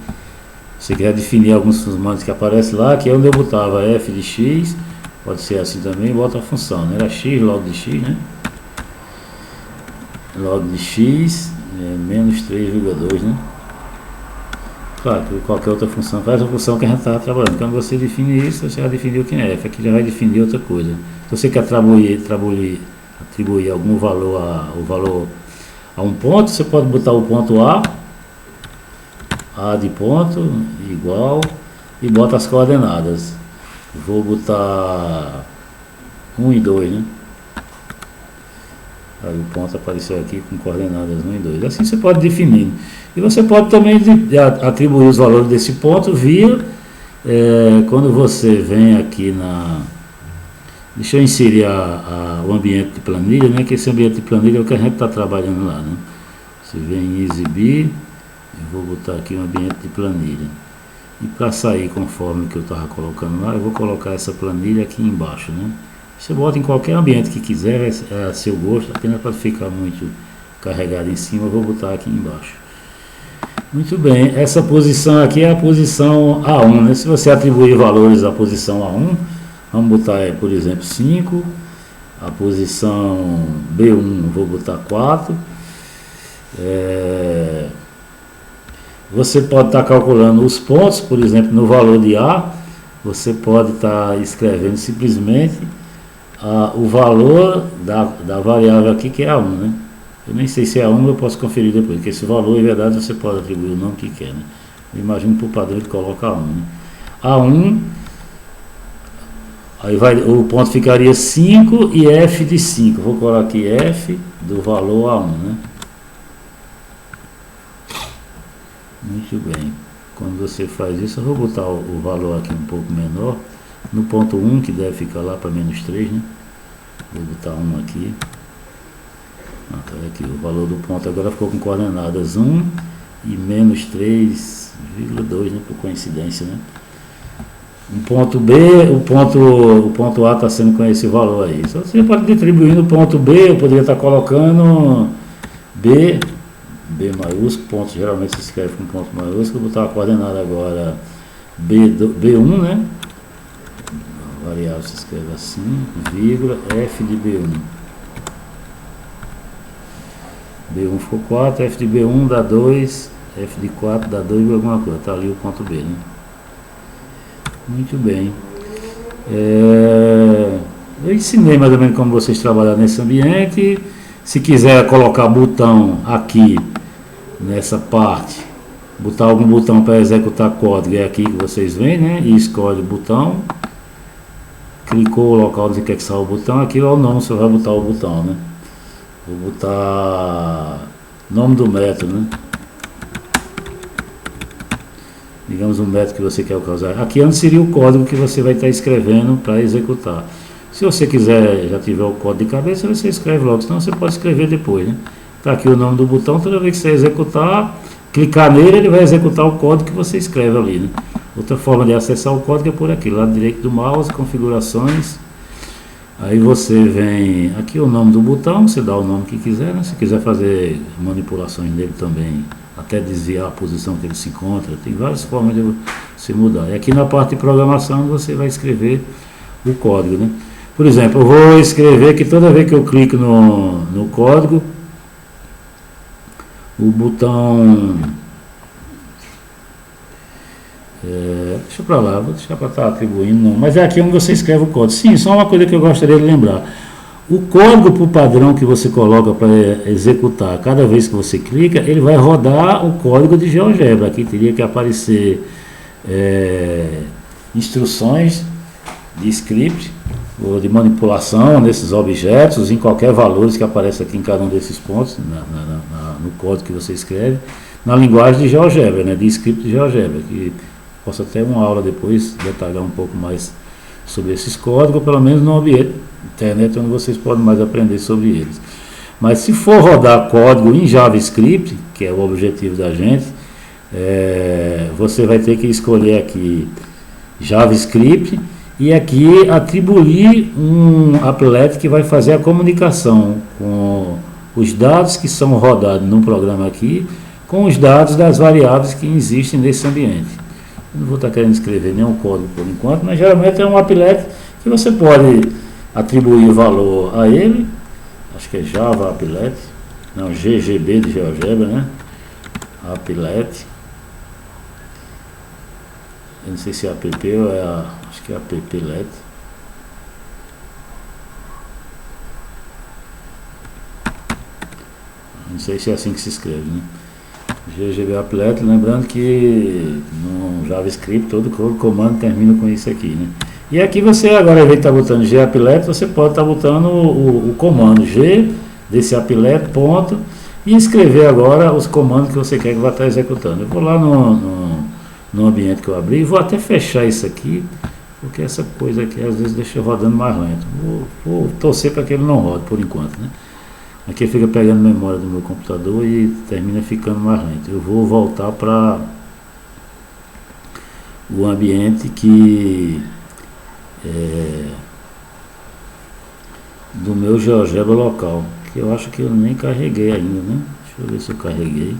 A: Você quer definir alguns comandos que aparecem lá, que é onde eu botava f de x, pode ser assim também, bota a função, né? Era x, log de x, né? Log de x menos 3,2, né? Claro, que qualquer outra função, faz a função que a gente estava trabalhando. Quando você define isso, você já definiu quem é f, aqui já vai definir outra coisa. Se você quer atribuir algum valor a um ponto, você pode botar o ponto A de ponto, igual, e bota as coordenadas. Vou botar 1 e 2, né? Aí o ponto apareceu aqui com coordenadas 1 e 2. Assim você pode definir. E você pode também atribuir os valores desse ponto via, quando você vem aqui deixa eu inserir o ambiente de planilha, né? Que esse ambiente de planilha é o que a gente está trabalhando lá, né? Você vem em exibir, eu vou botar aqui um ambiente de planilha. E para sair conforme o que eu estava colocando lá, eu vou colocar essa planilha aqui embaixo, né? Você bota em qualquer ambiente que quiser, é a seu gosto, apenas para ficar muito carregado em cima, eu vou botar aqui embaixo. Muito bem, essa posição aqui é a posição A1, né? Se você atribuir valores à posição A1, vamos botar, por exemplo, 5, a posição B1 vou botar 4. Você pode estar calculando os pontos, por exemplo, no valor de A, você pode estar escrevendo simplesmente o valor da variável aqui, que é A1, né? Eu nem sei se é A1, eu posso conferir depois, porque esse valor, em verdade, você pode atribuir o nome que quer, né? Eu imagino que por padrão ele coloca A1, né? A1, aí o ponto ficaria 5 e F de 5. Vou colocar aqui F do valor A1, né? Muito bem. Quando você faz isso, eu vou botar o valor aqui um pouco menor. No ponto 1, que deve ficar lá para menos 3, né? Vou botar 1 aqui. Tá aqui. O valor do ponto agora ficou com coordenadas 1 e menos 3,2, né? Por coincidência, né? um ponto B, o ponto A está sendo com esse valor aí. Só você pode distribuir no ponto B, eu poderia estar colocando B maiúsculo, ponto geralmente se escreve com ponto maiúsculo, vou botar a coordenada agora B1, né? A variável se escreve assim, vírgula, F de B1. B1 ficou 4, F de B1 dá 2, F de 4 dá 2 alguma coisa, tá ali o ponto B, né? Muito bem. Eu ensinei mais ou menos como vocês trabalham nesse ambiente. Se quiser colocar botão aqui nessa parte, botar algum botão para executar código, é aqui que vocês veem, né? E escolhe o botão, clicou o local onde quer que saia o botão, aqui é o nome, você vai botar o botão, né? Vou botar nome do método, né? Digamos um método que você quer usar. Aqui onde seria o código que você vai estar escrevendo para executar. Se você quiser, já tiver o código de cabeça, você escreve logo, senão você pode escrever depois, né? Tá aqui o nome do botão, toda vez que você executar, clicar nele, ele vai executar o código que você escreve ali, né? Outra forma de acessar o código é por aqui, lado direito do mouse, configurações. Aí você vem, aqui o nome do botão, você dá o nome que quiser, né? Se quiser fazer manipulações nele também, até desviar a posição que ele se encontra, tem várias formas de você mudar. E aqui na parte de programação você vai escrever o código, né? Por exemplo, eu vou escrever que toda vez que eu clico no código, o botão... deixa pra lá, vou deixar para estar atribuindo, não. Mas é aqui onde você escreve o código. Sim, só uma coisa que eu gostaria de lembrar. O código por padrão que você coloca para executar, cada vez que você clica, ele vai rodar o código de GeoGebra. Aqui teria que aparecer instruções de script ou de manipulação nesses objetos, em qualquer valores que apareça aqui em cada um desses pontos, no código que você escreve, na linguagem de GeoGebra, né, de script de GeoGebra, que posso até uma aula depois detalhar um pouco mais sobre esses códigos, pelo menos no ambiente internet, onde vocês podem mais aprender sobre eles. Mas se for rodar código em JavaScript, que é o objetivo da gente, você vai ter que escolher aqui JavaScript e aqui atribuir um applet que vai fazer a comunicação com os dados que são rodados no programa aqui, com os dados das variáveis que existem nesse ambiente. Eu não vou estar querendo escrever nenhum código por enquanto, mas geralmente é um applet que você pode atribuir valor a ele, acho que é Java Applet, não, GGB de GeoGebra, né? Applet, eu não sei se é app ou acho que é applet. Não sei se é assim que se escreve, né? GGB Applet, lembrando que no JavaScript todo comando termina com isso aqui, né? E aqui você agora, ao invés de estar botando G-Applet, você pode estar botando o comando G desse applet, ponto, e escrever agora os comandos que você quer que vai estar executando. Eu vou lá no ambiente que eu abri, vou até fechar isso aqui, porque essa coisa aqui às vezes deixa rodando mais lento. Vou torcer para que ele não rode por enquanto, né? Aqui fica pegando memória do meu computador e termina ficando mais lento. Eu vou voltar para o ambiente que do meu GeoGebra local, que eu acho que eu nem carreguei ainda, né? Deixa eu ver se eu carreguei.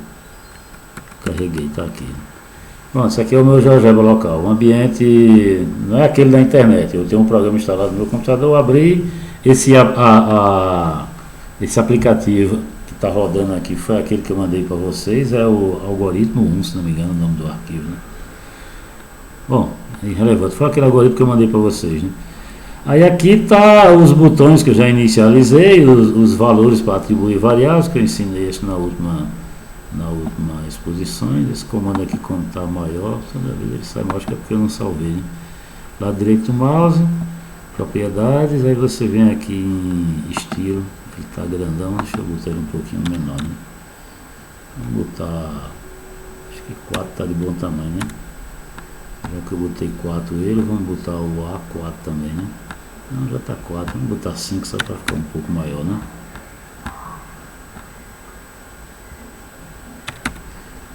A: Carreguei, tá aqui. Pronto, esse aqui é o meu GeoGebra local. O ambiente não é aquele da internet. Eu tenho um programa instalado no meu computador, eu abri esse aplicativo que está rodando aqui, foi aquele que eu mandei para vocês, é o algoritmo 1, se não me engano o nome do arquivo, né? Bom, irrelevante, foi aquele algoritmo que eu mandei para vocês, né? Aí aqui tá os botões que eu já inicializei, os valores para atribuir variáveis, que eu ensinei isso na última exposição. Esse comando aqui, como está maior, toda vez ele sai maior, acho que é porque eu não salvei, né? Lado direito do mouse, propriedades, aí você vem aqui em estilo, ele está grandão, deixa eu botar ele um pouquinho menor, né? Vamos botar, acho que 4 está de bom tamanho, né? Já que eu botei 4 ele, vamos botar o A4 também, né? Não, já está 4, vamos botar 5 só para ficar um pouco maior, né?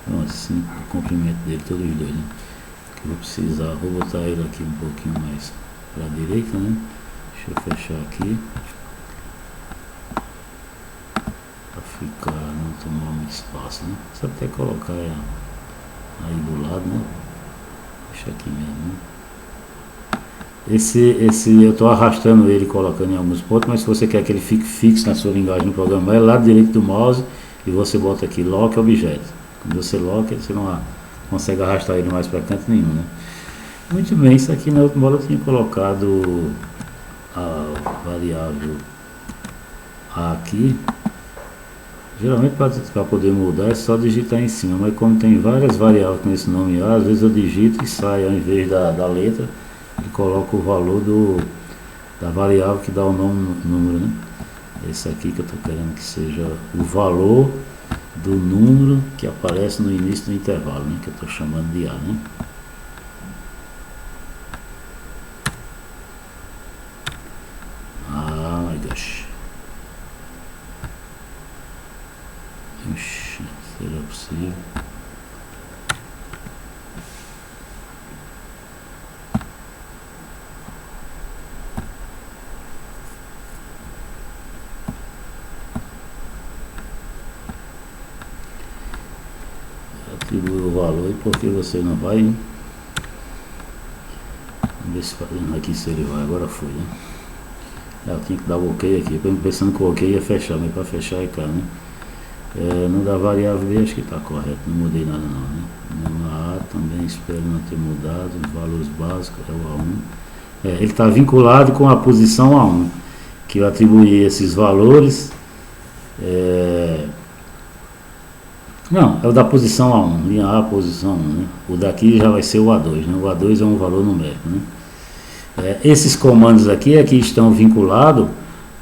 A: Pronto, assim, o comprimento dele, todos os dois, né? vou precisar, vou botar ele aqui um pouquinho mais para a direita, né? Deixa eu fechar aqui para ficar, não tomar muito espaço, né? Você até colocar aí do lado, né? Deixa aqui mesmo, né? Esse eu estou arrastando ele, colocando em alguns pontos, mas se você quer que ele fique fixo na sua linguagem no programa, vai lá direito do mouse e você bota aqui lock objeto. Quando você lock, você não consegue arrastar ele mais para canto nenhum, né? Muito bem, isso aqui na outra bola eu tinha colocado a variável A aqui. Geralmente para poder mudar é só digitar em cima, mas como tem várias variáveis com esse nome A, às vezes eu digito e sai, ao invés da letra, ele coloca o valor da variável que dá o número, né? Esse aqui que eu estou querendo que seja o valor do número que aparece no início do intervalo, né? Que eu estou chamando de A, né? Ah, my gosh. Ixi, será possível? Atribui o valor e por que você não vai? Vamos ver se fazendo aqui se ele vai. Agora foi, né? Eu tinha que dar o ok aqui, pensando que o ok ia fechar, mas para fechar é cá, né? No da variável B acho que está correto, não mudei nada não, né? No A também espero não ter mudado, os valores básicos é o A1. Ele está vinculado com a posição A1, que eu atribuí esses valores. Não, é o da posição A1, linha A, posição 1, né? O daqui já vai ser o A2, né? O A2 é um valor numérico, né? Esses comandos aqui estão vinculados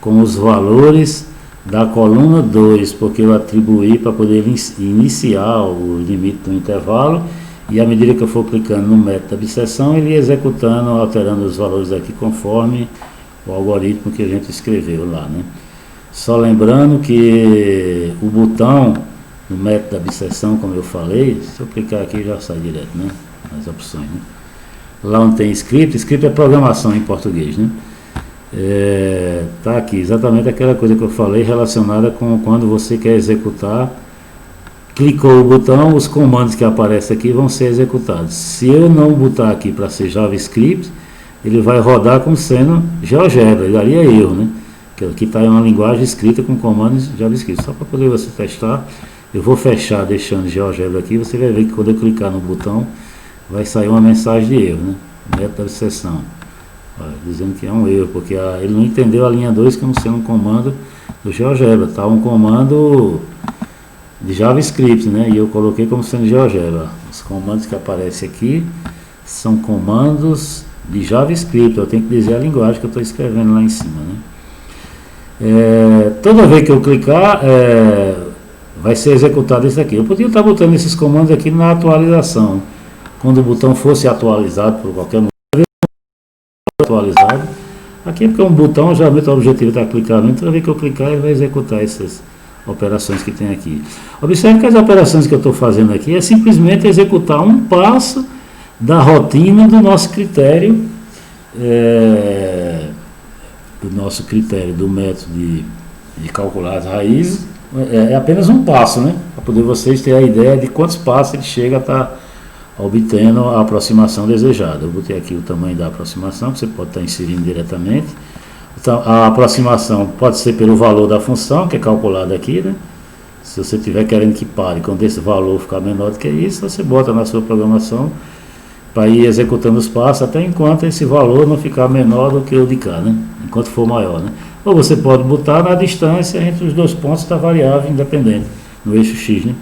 A: com os valores da coluna 2, porque eu atribuí para poder iniciar o limite do intervalo, e à medida que eu for clicando no método da bisseção, ele ia executando, alterando os valores aqui conforme o algoritmo que a gente escreveu lá, né? Só lembrando que o botão no método da bisseção, como eu falei, se eu clicar aqui já sai direto, né? As opções, né? Lá onde tem script é programação em português, né? Tá aqui exatamente aquela coisa que eu falei relacionada com quando você quer executar, clicou o botão, os comandos que aparecem aqui vão ser executados. Se eu não botar aqui para ser JavaScript, ele vai rodar como sendo GeoGebra, e daria erro, né? Que aqui está uma linguagem escrita com comandos JavaScript. Só para poder você testar, eu vou fechar deixando GeoGebra aqui, você vai ver que quando eu clicar no botão vai sair uma mensagem de erro, né? Método de sessão, dizendo que é um erro, porque ele não entendeu a linha 2 como sendo um comando do GeoGebra, tá? Um comando de JavaScript, né? E eu coloquei como sendo GeoGebra. Os comandos que aparecem aqui são comandos de JavaScript, eu tenho que dizer a linguagem que eu estou escrevendo lá em cima, né? Toda vez que eu clicar, vai ser executado isso aqui. Eu podia estar botando esses comandos aqui na atualização. Quando o botão fosse atualizado por qualquer motivo, atualizado. Aqui é porque é um botão, geralmente o objetivo está clicando. Então, toda vez que eu clicar, ele vai executar essas operações que tem aqui. Observe que as operações que eu estou fazendo aqui é simplesmente executar um passo da rotina do nosso critério, do método de calcular as raízes. É apenas um passo, né? Para poder vocês terem a ideia de quantos passos ele chega a estar obtendo a aproximação desejada. Eu botei aqui o tamanho da aproximação, que você pode estar inserindo diretamente. Então, a aproximação pode ser pelo valor da função, que é calculado aqui, né? Se você estiver querendo que pare, quando esse valor ficar menor do que isso, você bota na sua programação para ir executando os passos até enquanto esse valor não ficar menor do que o de cá, né? Enquanto for maior, né? Ou você pode botar na distância entre os dois pontos da variável independente, no eixo X, né?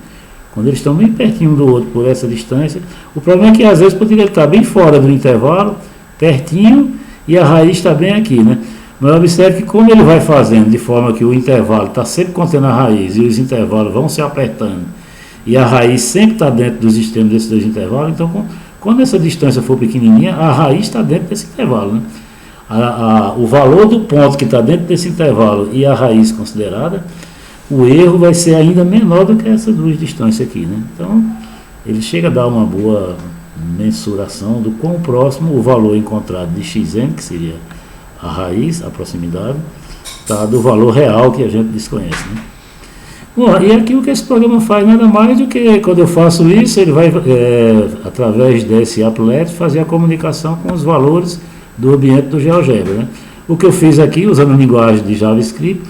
A: Quando eles estão bem pertinho um do outro por essa distância, o problema é que às vezes poderia estar bem fora do intervalo, pertinho, e a raiz está bem aqui, né? Mas observe que como ele vai fazendo de forma que o intervalo está sempre contendo a raiz e os intervalos vão se apertando, e a raiz sempre está dentro dos extremos desses dois intervalos, então quando essa distância for pequenininha, a raiz está dentro desse intervalo, né? O valor do ponto que está dentro desse intervalo e a raiz considerada, o erro vai ser ainda menor do que essas duas distâncias aqui, né? Então, ele chega a dar uma boa mensuração do quão próximo o valor encontrado de xn, que seria a raiz, a proximidade, tá, do valor real que a gente desconhece, né? Bom, e aqui o que esse programa faz nada mais do que, quando eu faço isso, ele vai, através desse applet, fazer a comunicação com os valores do ambiente do GeoGebra, né? O que eu fiz aqui, usando a linguagem de JavaScript,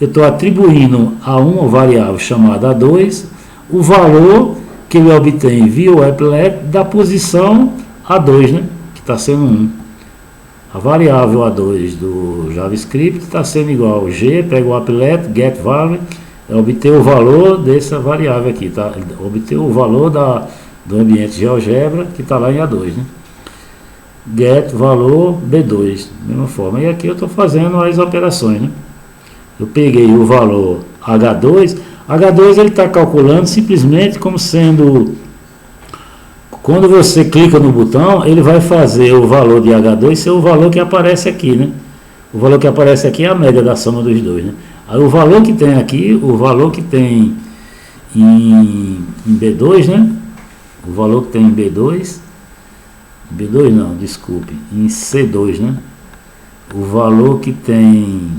A: eu estou atribuindo a uma variável chamada A2 o valor que ele obtém via o applet da posição A2, né? Que está sendo 1. A variável A2 do JavaScript está sendo igual a G, pega o applet, get value, obter o valor dessa variável aqui, tá? Obter o valor do ambiente GeoGebra que está lá em A2, né? Get valor B2, mesma forma. E aqui eu estou fazendo as operações, né? Eu peguei o valor H2 ele está calculando simplesmente como sendo, quando você clica no botão, ele vai fazer o valor de H2 ser o valor que aparece aqui, né? O valor que aparece aqui é a média da soma dos dois, né? Aí o valor que tem aqui, o valor que tem em B2, né? O valor que tem em B2 não, desculpe, em C2, né? O valor que tem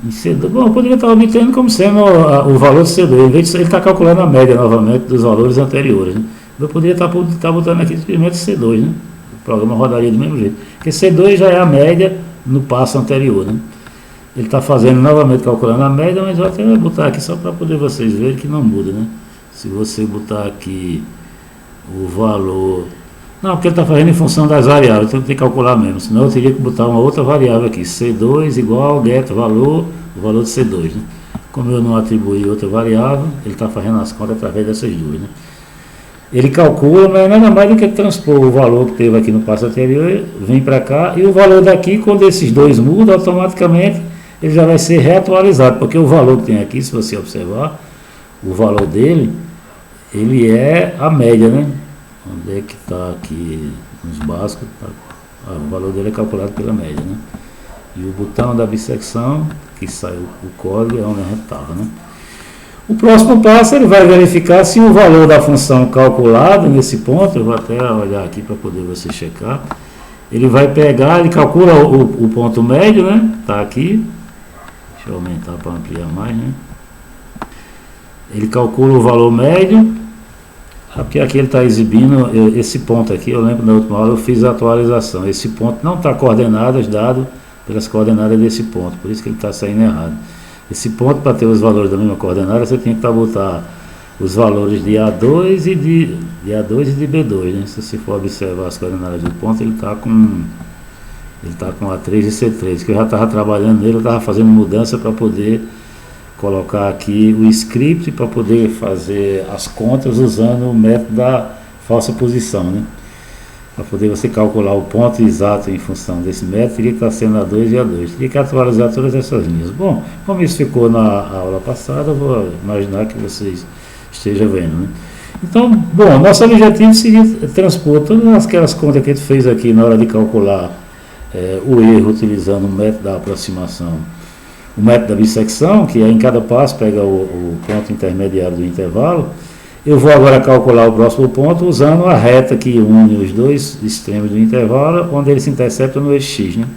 A: em C2, bom, eu poderia estar obtendo como sendo o valor de C2, em vez de ele estar calculando a média novamente dos valores anteriores, né? Eu poderia estar botando aqui simplesmente C2, né? O programa rodaria do mesmo jeito, porque C2 já é a média no passo anterior, né? Ele está fazendo novamente calculando a média, mas eu até vou botar aqui só para poder vocês verem que não muda, né? Se você botar aqui o valor, não, porque ele está fazendo em função das variáveis, então tem que calcular mesmo, senão eu teria que botar uma outra variável aqui, C2 igual get valor, o valor de C2, né? Como eu não atribuí outra variável, ele está fazendo as contas através dessas duas, né? Ele calcula, mas nada mais do que transpor o valor que teve aqui no passo anterior, vem para cá, e o valor daqui, quando esses dois mudam, automaticamente ele já vai ser reatualizado, porque o valor que tem aqui, se você observar, o valor dele, ele é a média, né? Onde é que está aqui nos básicos? O valor dele é calculado pela média, né? E o botão da bissecção, que sai o código, é onde a gente estava, né? O próximo passo, ele vai verificar se o valor da função calculado nesse ponto, eu vou até olhar aqui para poder você checar, ele vai pegar, ele calcula o ponto médio, né? Está aqui, deixa eu aumentar para ampliar mais, né? Ele calcula o valor médio, porque aqui ele está exibindo esse ponto aqui, eu lembro na última aula eu fiz a atualização, esse ponto não está coordenadas dado pelas coordenadas desse ponto, por isso que ele está saindo errado. Esse ponto, para ter os valores da mesma coordenada, você tem que botar os valores de A2 e de A2 e de B2, né? Se você for observar as coordenadas do ponto, ele está com A3 e C3, que eu já estava trabalhando nele, eu estava fazendo mudança para poder colocar aqui o script para poder fazer as contas usando o método da falsa posição, né? Para poder você calcular o ponto exato em função desse método, teria que estar sendo A2 e A2. Teria que atualizar todas essas linhas. Bom, como isso ficou na aula passada, eu vou imaginar que vocês estejam vendo, né? Então, bom, nosso objetivo seria transpor todas aquelas contas que a gente fez aqui na hora de calcular o erro utilizando o método da aproximação, o método da bissecção, que é em cada passo pega o ponto intermediário do intervalo. Eu vou agora calcular o próximo ponto usando a reta que une os dois extremos do intervalo, onde eles se interceptam no eixo x, né?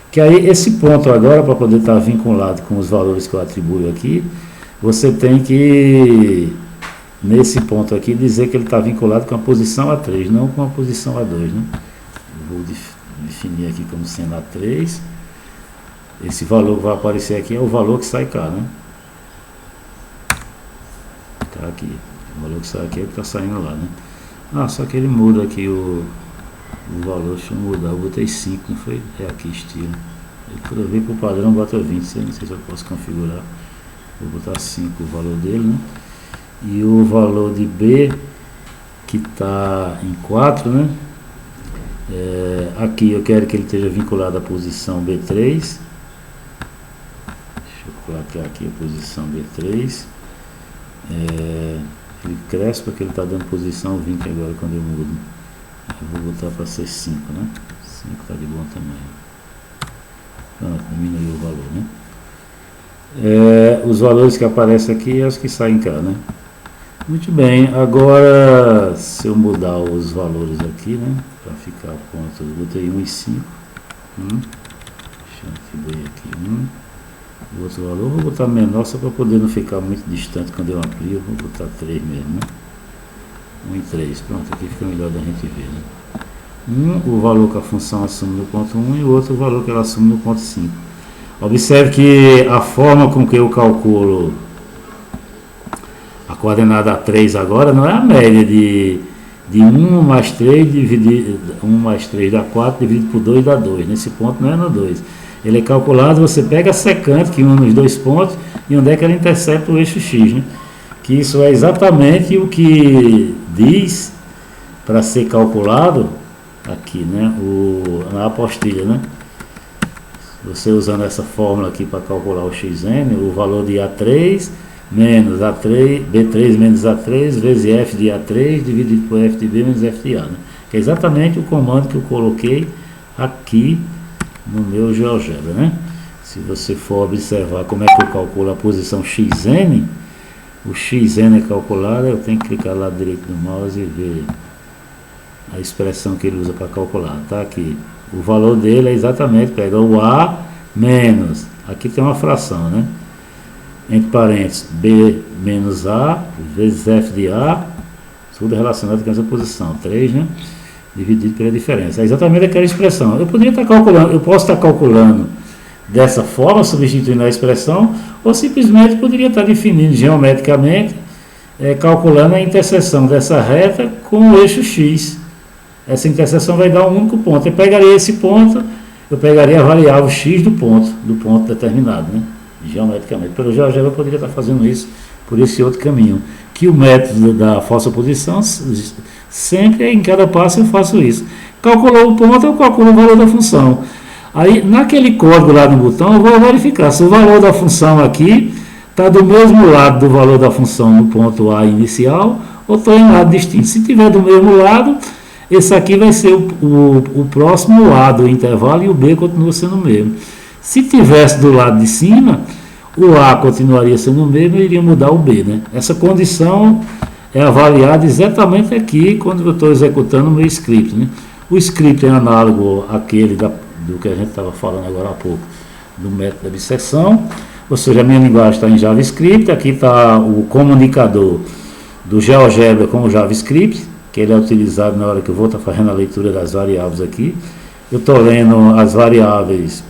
A: Que aí esse ponto agora, para poder estar vinculado com os valores que eu atribuo aqui, você tem que, nesse ponto aqui, dizer que ele está vinculado com a posição A3, não com a posição A2, né? Eu vou definir aqui como sendo A3. Esse valor que vai aparecer aqui é o valor que sai cá, né? Está aqui. O valor que sai aqui é o que está saindo lá, né? Ah, só que ele muda aqui o valor, deixa eu mudar, eu botei 5, não foi? É aqui, estilo. Quando eu vir para o padrão, bota 20, não sei se eu posso configurar. Vou botar 5 o valor dele, né? E o valor de B, que está em 4, né? Aqui eu quero que ele esteja vinculado à posição B3. Deixa eu colocar aqui a posição B3. Ele cresce porque ele está dando posição 20 agora quando eu mudo. Eu vou botar para ser 5, né? 5 está de bom tamanho. Pronto, diminuiu o valor, né? Os valores que aparecem aqui é os que saem cá, né? Muito bem, agora se eu mudar os valores aqui, né, para ficar ponto, eu botei 1 e 5, deixa eu ver aqui, o outro valor, vou botar menor só para poder não ficar muito distante quando eu amplio, vou botar 3 mesmo, né, 1 e 3, pronto, aqui fica melhor da gente ver, né. O valor que a função assume no ponto 1 e o outro o valor que ela assume no ponto 5. Observe que a forma com que eu calculo a coordenada 3 agora não é a média de 1 mais 3 dividido, 1 mais 3 dá 4 dividido por 2 dá 2. Nesse ponto não é no 2. Ele é calculado, você pega a secante que une os dois pontos e onde é que ela intercepta o eixo X, né? Que isso é exatamente o que diz para ser calculado aqui, né? Na apostilha, né? Você usando essa fórmula aqui para calcular o xn, o valor de A3 menos A3, B3 menos A3 vezes F de A3 dividido por F de B menos F de A, né? Que é exatamente o comando que eu coloquei aqui no meu GeoGebra, né? Se você for observar como é que eu calculo a posição xn, o xn é calculado, eu tenho que clicar lá direito no mouse e ver a expressão que ele usa para calcular, tá aqui. O valor dele é exatamente, pega o A menos, aqui tem uma fração, né? Entre parênteses, B menos A vezes F de A, tudo relacionado com essa posição, 3, né? Dividido pela diferença. É exatamente aquela expressão. Eu poderia estar calculando, eu posso estar calculando dessa forma, substituindo a expressão, ou simplesmente poderia estar definindo geometricamente, calculando a interseção dessa reta com o eixo X. Essa interseção vai dar um único ponto. Eu pegaria esse ponto, eu pegaria a variável x do ponto determinado, né? Geometricamente. Pelo GeoGebra eu poderia estar fazendo isso por esse outro caminho. Que o método da falsa posição, sempre em cada passo eu faço isso. Calculou o ponto, eu calculo o valor da função. Aí, naquele código lá no botão, eu vou verificar se o valor da função aqui está do mesmo lado do valor da função no ponto A inicial, ou está em lado distinto. Se tiver do mesmo lado, esse aqui vai ser o próximo A do intervalo e o B continua sendo o mesmo. Se tivesse do lado de cima, o A continuaria sendo o mesmo e iria mudar o B, né? Essa condição é avaliada exatamente aqui quando eu estou executando o meu script, né? O script é análogo àquele do que a gente estava falando agora há pouco, do método da bisseção, ou seja, a minha linguagem está em JavaScript, aqui está o comunicador do GeoGebra com o JavaScript, que ele é utilizado na hora que eu vou estar fazendo a leitura das variáveis aqui. Eu estou lendo as variáveis.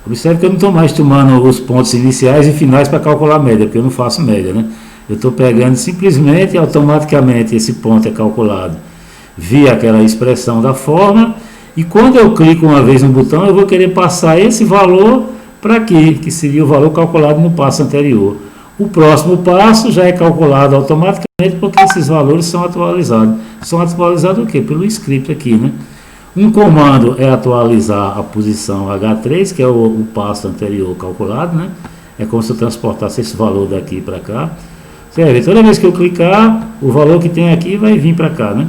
A: Observe que eu não estou mais tomando os pontos iniciais e finais para calcular a média, porque eu não faço média, né? Eu estou pegando simplesmente, automaticamente, esse ponto é calculado via aquela expressão da forma, e quando eu clico uma vez no botão, eu vou querer passar esse valor para aqui, que seria o valor calculado no passo anterior. O próximo passo já é calculado automaticamente porque esses valores são atualizados. São atualizados o quê? Pelo script aqui, né? Um comando é atualizar a posição H3, que é o passo anterior calculado, né? É como se eu transportasse esse valor daqui para cá. Você vai ver, toda vez que eu clicar, o valor que tem aqui vai vir para cá, né?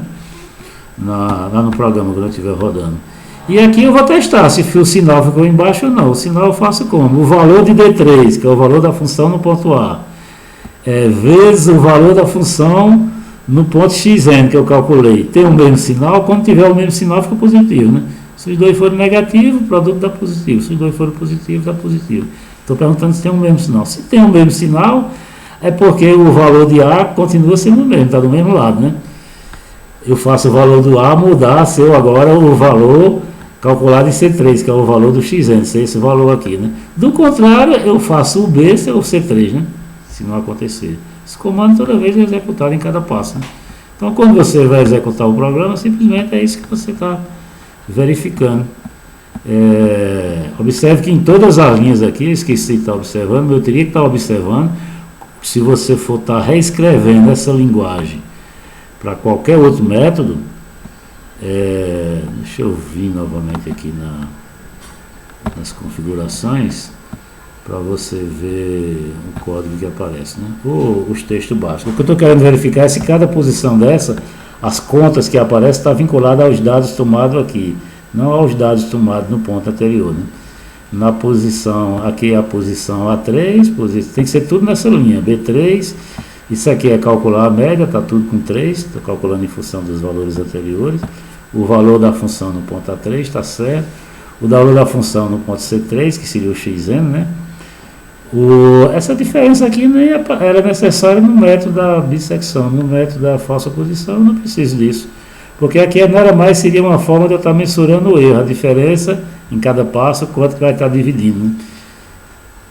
A: Lá no programa, quando eu estiver rodando. E aqui eu vou testar se o sinal ficou embaixo ou não. O sinal eu faço como? O valor de D3, que é o valor da função no ponto A, vezes o valor da função no ponto xn, que eu calculei. Tem o mesmo sinal, quando tiver o mesmo sinal fica positivo, né? Se os dois forem negativos, o produto dá positivo. Se os dois forem positivos, dá positivo. Estou perguntando se tem o mesmo sinal. Se tem o mesmo sinal, é porque o valor de A continua sendo o mesmo, está do mesmo lado, né? Eu faço o valor do A mudar, ser agora o valor calculado em C3, que é o valor do xn, ser esse valor aqui, né? Do contrário, eu faço o B ser o C3, né? Se não acontecer. Esse comando toda vez é executado em cada passo, né? Então, quando você vai executar o programa, simplesmente é isso que você está verificando. Observe que em todas as linhas aqui, eu esqueci de estar observando, eu teria que estar observando, se você for estar reescrevendo essa linguagem para qualquer outro método, deixa eu vir novamente aqui nas configurações para você ver o código que aparece, né? Os textos básicos. O que eu estou querendo verificar é se cada posição dessa, as contas que aparecem, está vinculada aos dados tomados aqui, não aos dados tomados no ponto anterior, né? na posição, aqui é a posição A3, tem que ser tudo nessa linha, B3, isso aqui é calcular a média, está tudo com 3, estou calculando em função dos valores anteriores, o valor da função no ponto A3 está certo, o valor da função no ponto C3, que seria o xn, né? Essa diferença aqui nem era necessária no método da bissecção, no método da falsa posição eu não preciso disso, porque aqui nada mais seria uma forma de eu estar mensurando o erro, a diferença em cada passo, quanto que vai estar dividindo, né?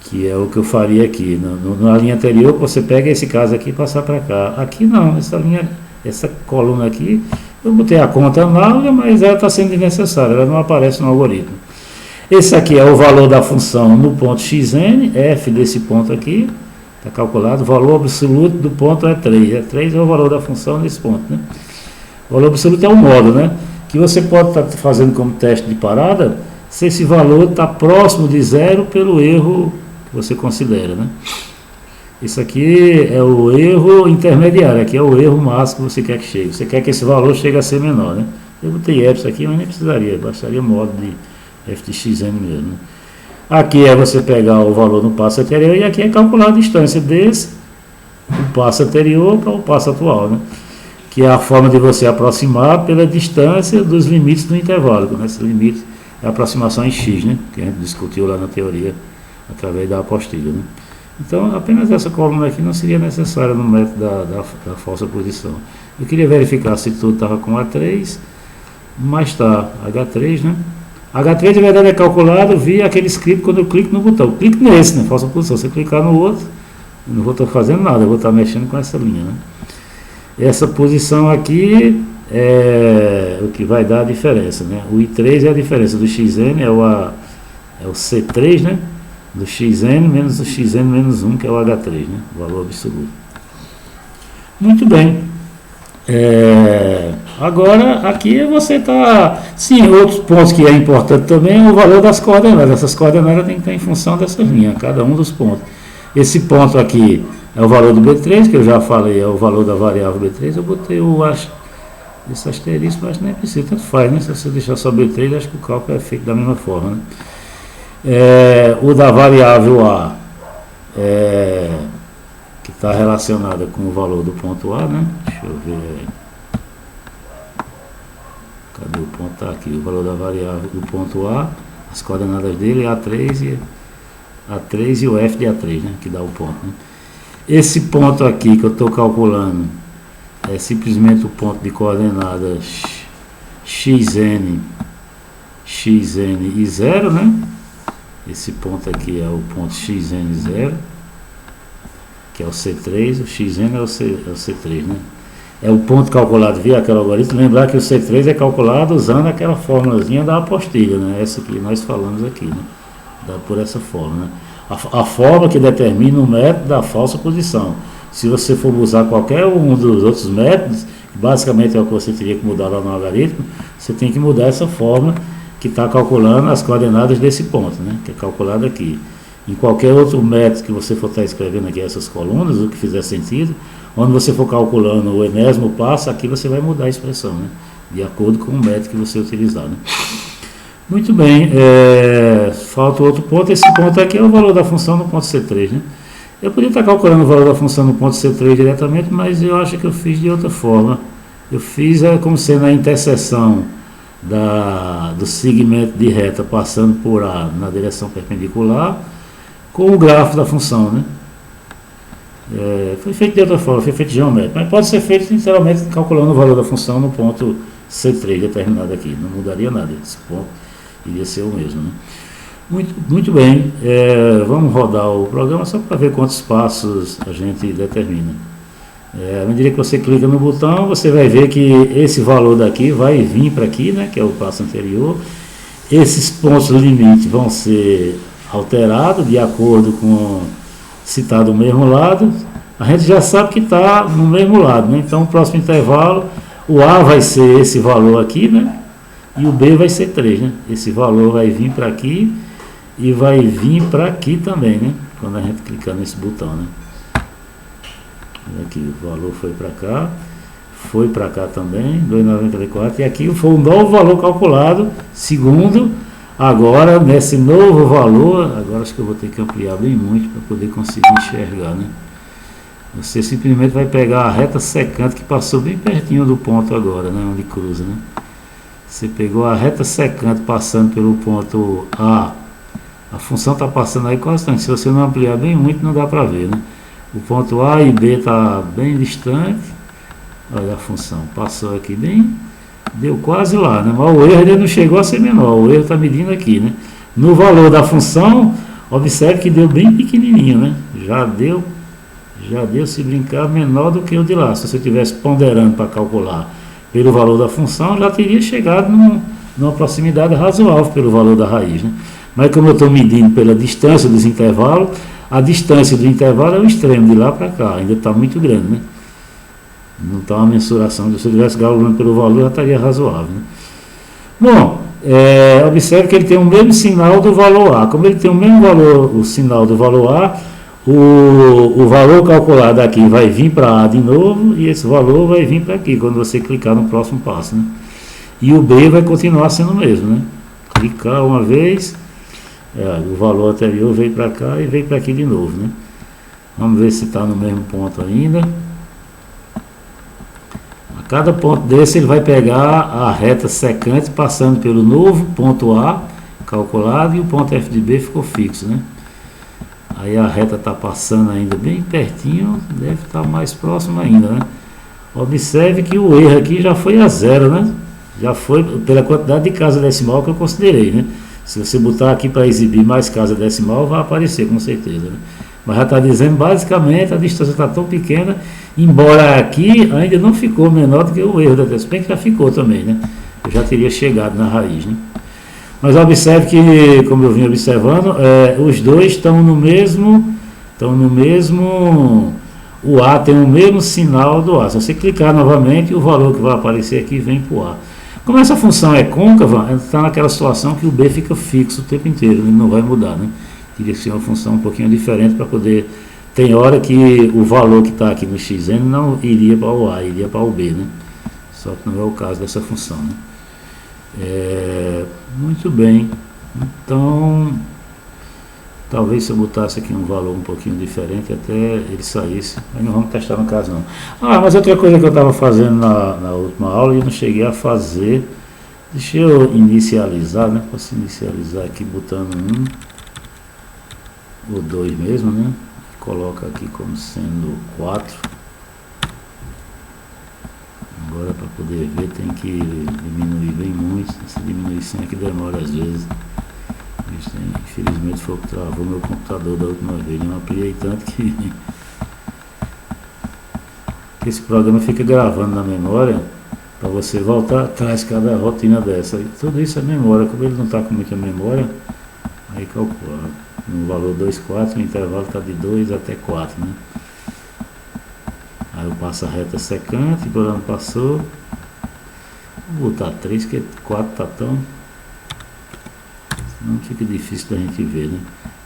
A: Que é o que eu faria aqui, na linha anterior, você pega esse caso aqui e passar para cá, aqui não, essa coluna aqui, eu botei a conta análoga, mas ela está sendo desnecessária, ela não aparece no algoritmo. Esse aqui é o valor da função no ponto xn, f desse ponto aqui, está calculado, o valor absoluto do ponto é 3, 3 é o valor da função nesse ponto, né? O valor absoluto é o modo, né? Que você pode estar fazendo como teste de parada, se esse valor está próximo de zero pelo erro que você considera, né? Isso aqui é o erro intermediário, aqui é o erro máximo que você quer que chegue. Você quer que esse valor chegue a ser menor, né? Eu botei epsilon aqui, mas nem precisaria, bastaria modo de f de xn mesmo, né? Aqui é você pegar o valor no passo anterior e aqui é calcular a distância desse, o passo anterior para o passo atual, né? Que é a forma de você aproximar pela distância dos limites do intervalo, né? Esse limite é a aproximação em x, né? Que a gente discutiu lá na teoria, através da apostilha, né? Então, apenas essa coluna aqui não seria necessária no método da falsa posição. Eu queria verificar se tudo estava com A3, mas está H3, né? H3, na verdade, é calculado via aquele script quando eu clico no botão. Eu clico nesse, né? Falsa posição. Se eu clicar no outro, eu não vou estar fazendo nada, eu vou estar mexendo com essa linha, né? Essa posição aqui é o que vai dar a diferença, né? O I3 é a diferença do xn, é o C3, né? Do xn menos o xn menos 1, que é o H3, né? O valor absoluto. Muito bem. Agora, aqui você está... Sim, outros pontos que é importante também é o valor das coordenadas. Essas coordenadas tem que estar em função dessas linhas, cada um dos pontos. Esse ponto aqui é o valor do B3, que eu já falei, é o valor da variável B3. Eu botei esse asterisco, mas nem precisa, tanto faz, né? Se você deixar só B3, acho que o cálculo é feito da mesma forma, né? O da variável A, que está relacionada com o valor do ponto A, né? Deixa eu ver. Cadê o ponto? Está aqui, o valor da variável do ponto A, as coordenadas dele é A3 e o F de A3, né? Que dá o ponto, né? Esse ponto aqui que eu estou calculando é simplesmente o ponto de coordenadas xn e 0, né? Esse ponto aqui é o ponto xn0, que é o C3, o xn é o C3, né? É o ponto calculado via aquele algoritmo. Lembrar que o C3 é calculado usando aquela formulazinha da apostilha, né? Essa que nós falamos aqui, né? Dá por essa forma, né? A forma que determina o método da falsa posição. Se você for usar qualquer um dos outros métodos, basicamente é o que você teria que mudar lá no algoritmo, você tem que mudar essa fórmula que está calculando as coordenadas desse ponto, né? Que é calculado aqui. Em qualquer outro método que você for estar escrevendo aqui essas colunas, o que fizer sentido, onde você for calculando o enésimo passo, aqui você vai mudar a expressão, né? De acordo com o método que você utilizar, né? Muito bem, falta outro ponto. Esse ponto aqui é o valor da função no ponto C3, né? Eu podia estar calculando o valor da função no ponto C3 diretamente, mas eu acho que eu fiz de outra forma. Eu fiz como sendo a interseção do segmento de reta passando por A na direção perpendicular com o grafo da função, né? Foi feito de outra forma, foi feito geométrico, mas pode ser feito literalmente calculando o valor da função no ponto C3 determinado aqui, não mudaria nada, esse ponto iria ser o mesmo, né? Muito bem, vamos rodar o programa só para ver quantos passos a gente determina. À medida que você clica no botão, você vai ver que esse valor daqui vai vir para aqui, né, que é o passo anterior. Esses pontos limite vão ser alterados de acordo com se está do mesmo lado. A gente já sabe que está no mesmo lado, né? Então o próximo intervalo, o A vai ser esse valor aqui, né? E o B vai ser 3, né? Esse valor vai vir para aqui e vai vir para aqui também, né? Quando a gente clicar nesse botão, né? Aqui o valor foi para cá também, 2,94, e aqui foi um novo valor calculado segundo Agora, nesse novo valor, agora acho que eu vou ter que ampliar bem muito para poder conseguir enxergar, né? Você simplesmente vai pegar a reta secante que passou bem pertinho do ponto agora, né? Onde cruza, né? Você pegou a reta secante passando pelo ponto A. A função está passando aí constante. Se você não ampliar bem muito, não dá para ver, né? O ponto A e B está bem distante. Olha a função. Passou aqui bem. Deu quase lá, né? Mas o erro ainda não chegou a ser menor. O erro está medindo aqui, né? No valor da função, observe que deu bem pequenininho, né? Já deu, se brincar, menor do que o de lá. Se você estivesse ponderando para calcular pelo valor da função, já teria chegado numa proximidade razoável pelo valor da raiz, né? Mas como eu estou medindo pela distância dos intervalos, a distância do intervalo é o extremo, de lá para cá, ainda está muito grande, né? Não está uma mensuração. Se eu estivesse calculando pelo valor, já estaria razoável, né? Bom, observe que ele tem o mesmo sinal do valor A. Como ele tem o mesmo valor, o sinal do valor A, o valor calculado aqui vai vir para A de novo, e esse valor vai vir para aqui, quando você clicar no próximo passo, né? E o B vai continuar sendo o mesmo, né? Clicar uma vez, o valor anterior veio para cá e veio para aqui de novo, né? Vamos ver se está no mesmo ponto ainda. A cada ponto desse ele vai pegar a reta secante passando pelo novo ponto A calculado, e o ponto F de B ficou fixo, né? Aí a reta está passando ainda bem pertinho, deve estar mais próximo ainda, né? Observe que o erro aqui já foi a zero, né? Já foi pela quantidade de casa decimal que eu considerei, né? Se você botar aqui para exibir mais casa decimal, vai aparecer com certeza, né? Mas já está dizendo, basicamente, a distância está tão pequena, embora aqui ainda não ficou menor do que o erro da testa, bem que já ficou também, né? Eu já teria chegado na raiz, né? Mas observe que, como eu vim observando, os dois estão no mesmo, o A tem o mesmo sinal do A. Se você clicar novamente, o valor que vai aparecer aqui vem para o A. Como essa função é côncava, está naquela situação que o B fica fixo o tempo inteiro, ele não vai mudar, né? Teria que ser uma função um pouquinho diferente para poder... Tem hora que o valor que está aqui no xn não iria para o A, iria para o B, né? Só que não é o caso dessa função, né? Muito bem. Então, talvez se eu botasse aqui um valor um pouquinho diferente, até ele saísse. Mas não vamos testar no caso, não. Mas outra coisa que eu estava fazendo na última aula e não cheguei a fazer. Deixa eu inicializar, né? Posso inicializar aqui botando 1 ou 2 mesmo, né? Coloca aqui como sendo 4. Agora, para poder ver, tem que diminuir bem muito. Essa diminuição aqui demora às vezes. Infelizmente foi o que travou meu computador da última vez. Eu ampliei tanto que esse programa fica gravando na memória para você voltar atrás cada rotina dessa. E tudo isso é memória. Como ele não está com muita memória, aí calcula. No valor 2,4, o intervalo está de 2 até 4, né? Aí eu passo a reta secante, por onde passou. Vou botar 3, porque 4 está tão... Não fica difícil da gente ver, né?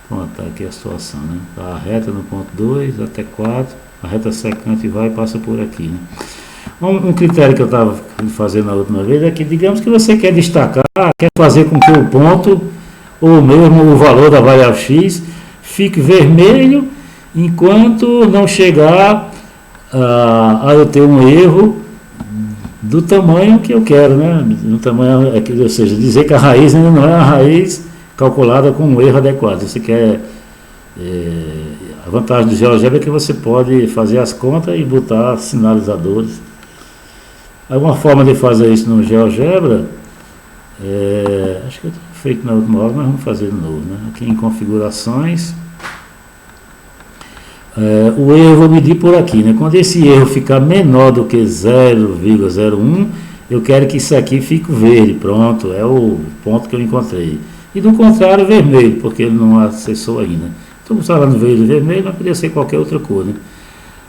A: Pronto, tá aqui a situação, né? Tá a reta no ponto 2 até 4, a reta secante vai e passa por aqui, né? Um critério que eu estava fazendo na última vez é que, digamos que você quer destacar, quer fazer com que o ponto, ou mesmo o valor da variável x, fique vermelho, enquanto não chegar a eu ter um erro do tamanho que eu quero, né? No tamanho, ou seja, dizer que a raiz ainda não é a raiz calculada com um erro adequado. Você quer... a vantagem do GeoGebra é que você pode fazer as contas e botar sinalizadores. Alguma forma de fazer isso no GeoGebra, acho que eu tenho feito na última aula, mas vamos fazer de novo, né? Aqui em configurações, o erro eu vou medir por aqui, né? Quando esse erro ficar menor do que 0,01, eu quero que isso aqui fique verde. Pronto, é o ponto que eu encontrei. E do contrário, vermelho, porque ele não acessou ainda. Estou falando verde e vermelho, mas poderia ser qualquer outra cor, né?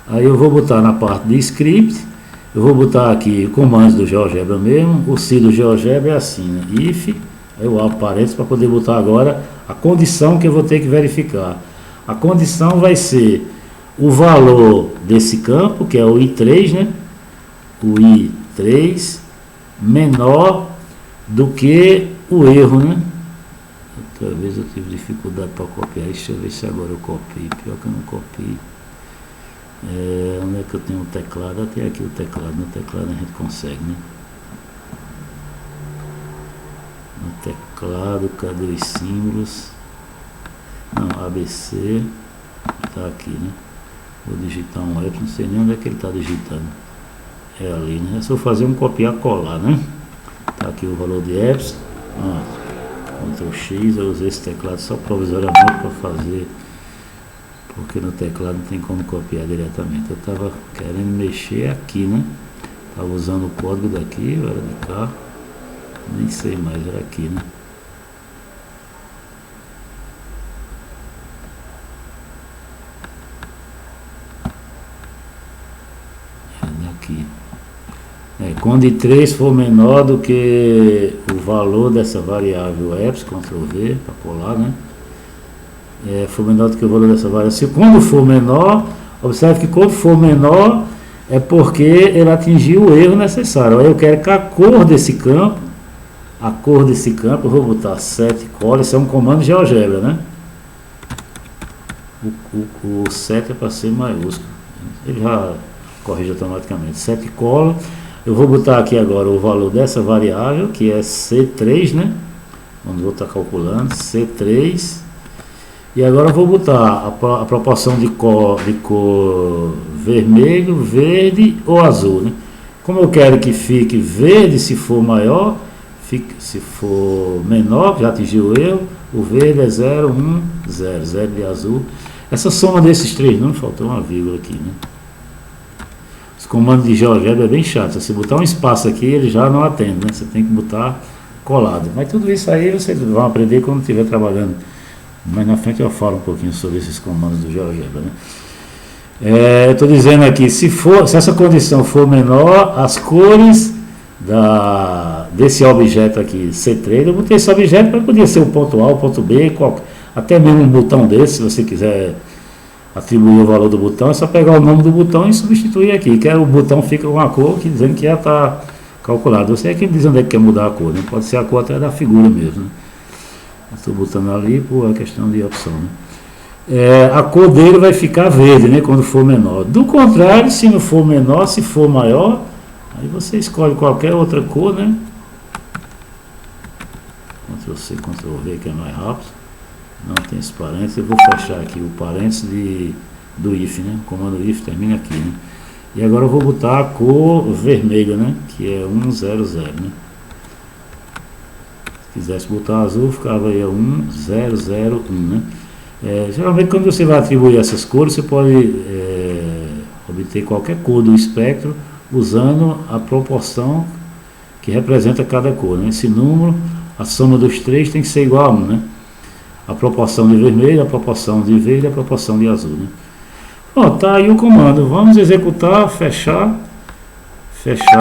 A: Aí eu vou botar na parte de script, eu vou botar aqui comandos do GeoGebra mesmo. O C do GeoGebra é assim, né? If, aí eu abro parênteses para poder botar agora a condição que eu vou ter que verificar. A condição vai ser o valor desse campo, que é o I3, né? O I3 menor do que o erro, né? Outra vez eu tive dificuldade para copiar. Deixa eu ver se agora eu copio. Pior que eu não copio. Onde é que eu tenho o teclado? Até aqui o teclado. No teclado a gente consegue, né? No teclado, cadê os símbolos? Não, ABC. Tá aqui, né? Vou digitar um F, não sei nem onde é que ele está digitando. É ali, né? É só fazer um copiar-colar, né? Tá aqui o valor de apps. Ctrl X, eu usei esse teclado só provisoriamente para fazer, porque no teclado não tem como copiar diretamente. Eu estava querendo mexer aqui, né? Estava usando o código daqui, ou era de cá, nem sei mais, era aqui, né? Aqui. Quando de 3 for menor do que o valor dessa variável EPS, Ctrl V, para colar, né? For menor do que o valor dessa variável. Se quando for menor, observe que quando for menor é porque ele atingiu o erro necessário. Aí eu quero que a cor desse campo, eu vou botar 7 cola, isso é um comando de GeoGebra, né? O 7 é para ser maiúsculo. Ele já corrige automaticamente. 7 cola. Eu vou botar aqui agora o valor dessa variável, que é C3, né? Onde vou estar calculando, C3. E agora eu vou botar a proporção de cor vermelho, verde ou azul, né? Como eu quero que fique verde se for maior, se for menor, já atingiu o erro, o verde é 0, 1, 0, 0 de azul. Essa soma desses três, não faltou uma vírgula aqui, né? Os comandos de GeoGebra é bem chato. Se você botar um espaço aqui, ele já não atende, né? Você tem que botar colado. Mas tudo isso aí vocês vão aprender quando estiver trabalhando. Mais na frente eu falo um pouquinho sobre esses comandos do GeoGebra, né? Eu estou dizendo aqui, se essa condição for menor, as cores desse objeto aqui, C3, eu botei esse objeto, mas podia ser o ponto A, o ponto B, até mesmo um botão desse, se você quiser atribuir o valor do botão, é só pegar o nome do botão e substituir aqui, que o botão fica com a cor que dizendo que já está calculado. Você é quem diz onde é que quer mudar a cor, né? Pode ser a cor até da figura mesmo, né? Estou botando ali por questão de opção, né? A cor dele vai ficar verde, né? Quando for menor. Do contrário, se não for menor, se for maior, aí você escolhe qualquer outra cor, né? Ctrl C, Ctrl V, que é mais rápido. Não tem esse parênteses. Eu vou fechar aqui o parênteses do if, né? O comando if termina aqui, né? E agora eu vou botar a cor vermelha, né? Que é 100, né? Se quisesse botar azul, ficava aí 1001, né? Geralmente quando você vai atribuir essas cores, você pode obter qualquer cor do espectro usando a proporção que representa cada cor, né? Esse número, a soma dos três tem que ser igual a 1, né? A proporção de vermelho, a proporção de verde e a proporção de azul, né? Bom, tá aí o comando. Vamos executar, fechar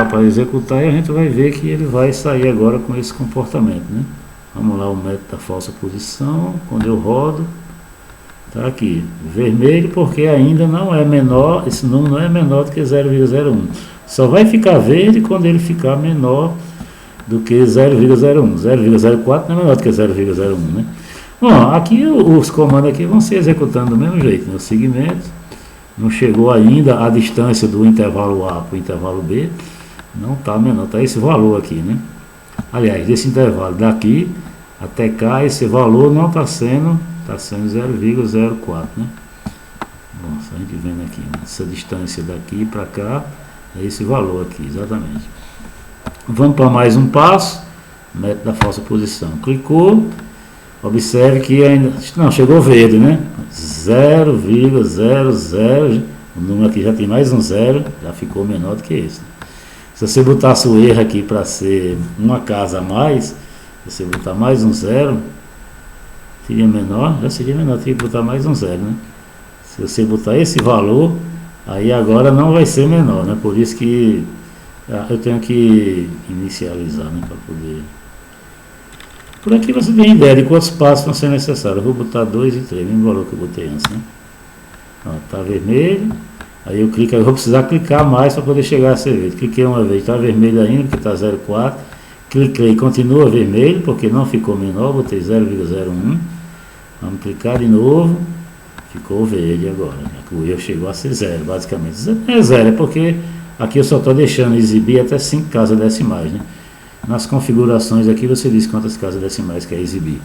A: para executar, e a gente vai ver que ele vai sair agora com esse comportamento, né? Vamos lá, o método da falsa posição. Quando eu rodo, tá aqui vermelho, porque ainda não é menor, esse número não é menor do que 0,01. Só vai ficar verde quando ele ficar menor do que 0,01. 0,04 não é menor do que 0,01, né? Bom, aqui os comandos aqui vão ser executando do mesmo jeito, né? O segmento não chegou ainda a distância do intervalo A para o intervalo B, não está menor, está esse valor aqui, né? Aliás, desse intervalo daqui até cá, esse valor não está sendo 0,04, né? Bom, só a gente vendo aqui, né? Essa distância daqui para cá é esse valor aqui, exatamente. Vamos para mais um passo, método da falsa posição. Clicou. Observe que ainda não chegou verde, né? 0,00, o número aqui já tem mais um zero, já ficou menor do que esse. Se você botasse o erro aqui para ser uma casa a mais, se você botar mais um zero, seria menor, já seria menor, teria que botar mais um zero, né? Se você botar esse valor, aí agora não vai ser menor, né? Por isso que eu tenho que inicializar, né? Para poder... Por aqui você tem ideia de quantos passos vão ser necessários. Eu vou botar 2 e 3, mesmo valor que eu botei antes, né? Está vermelho. Aí eu clico, eu vou precisar clicar mais para poder chegar a ser verde. Cliquei uma vez, está vermelho ainda, porque está 0,4. Cliquei, continua vermelho, porque não ficou menor, botei 0,01. Vamos clicar de novo, ficou verde agora. O erro chegou a ser 0, basicamente. É 0, é porque aqui eu só estou deixando exibir até 5 casas decimais, né? Nas configurações aqui você diz quantas casas decimais quer exibir.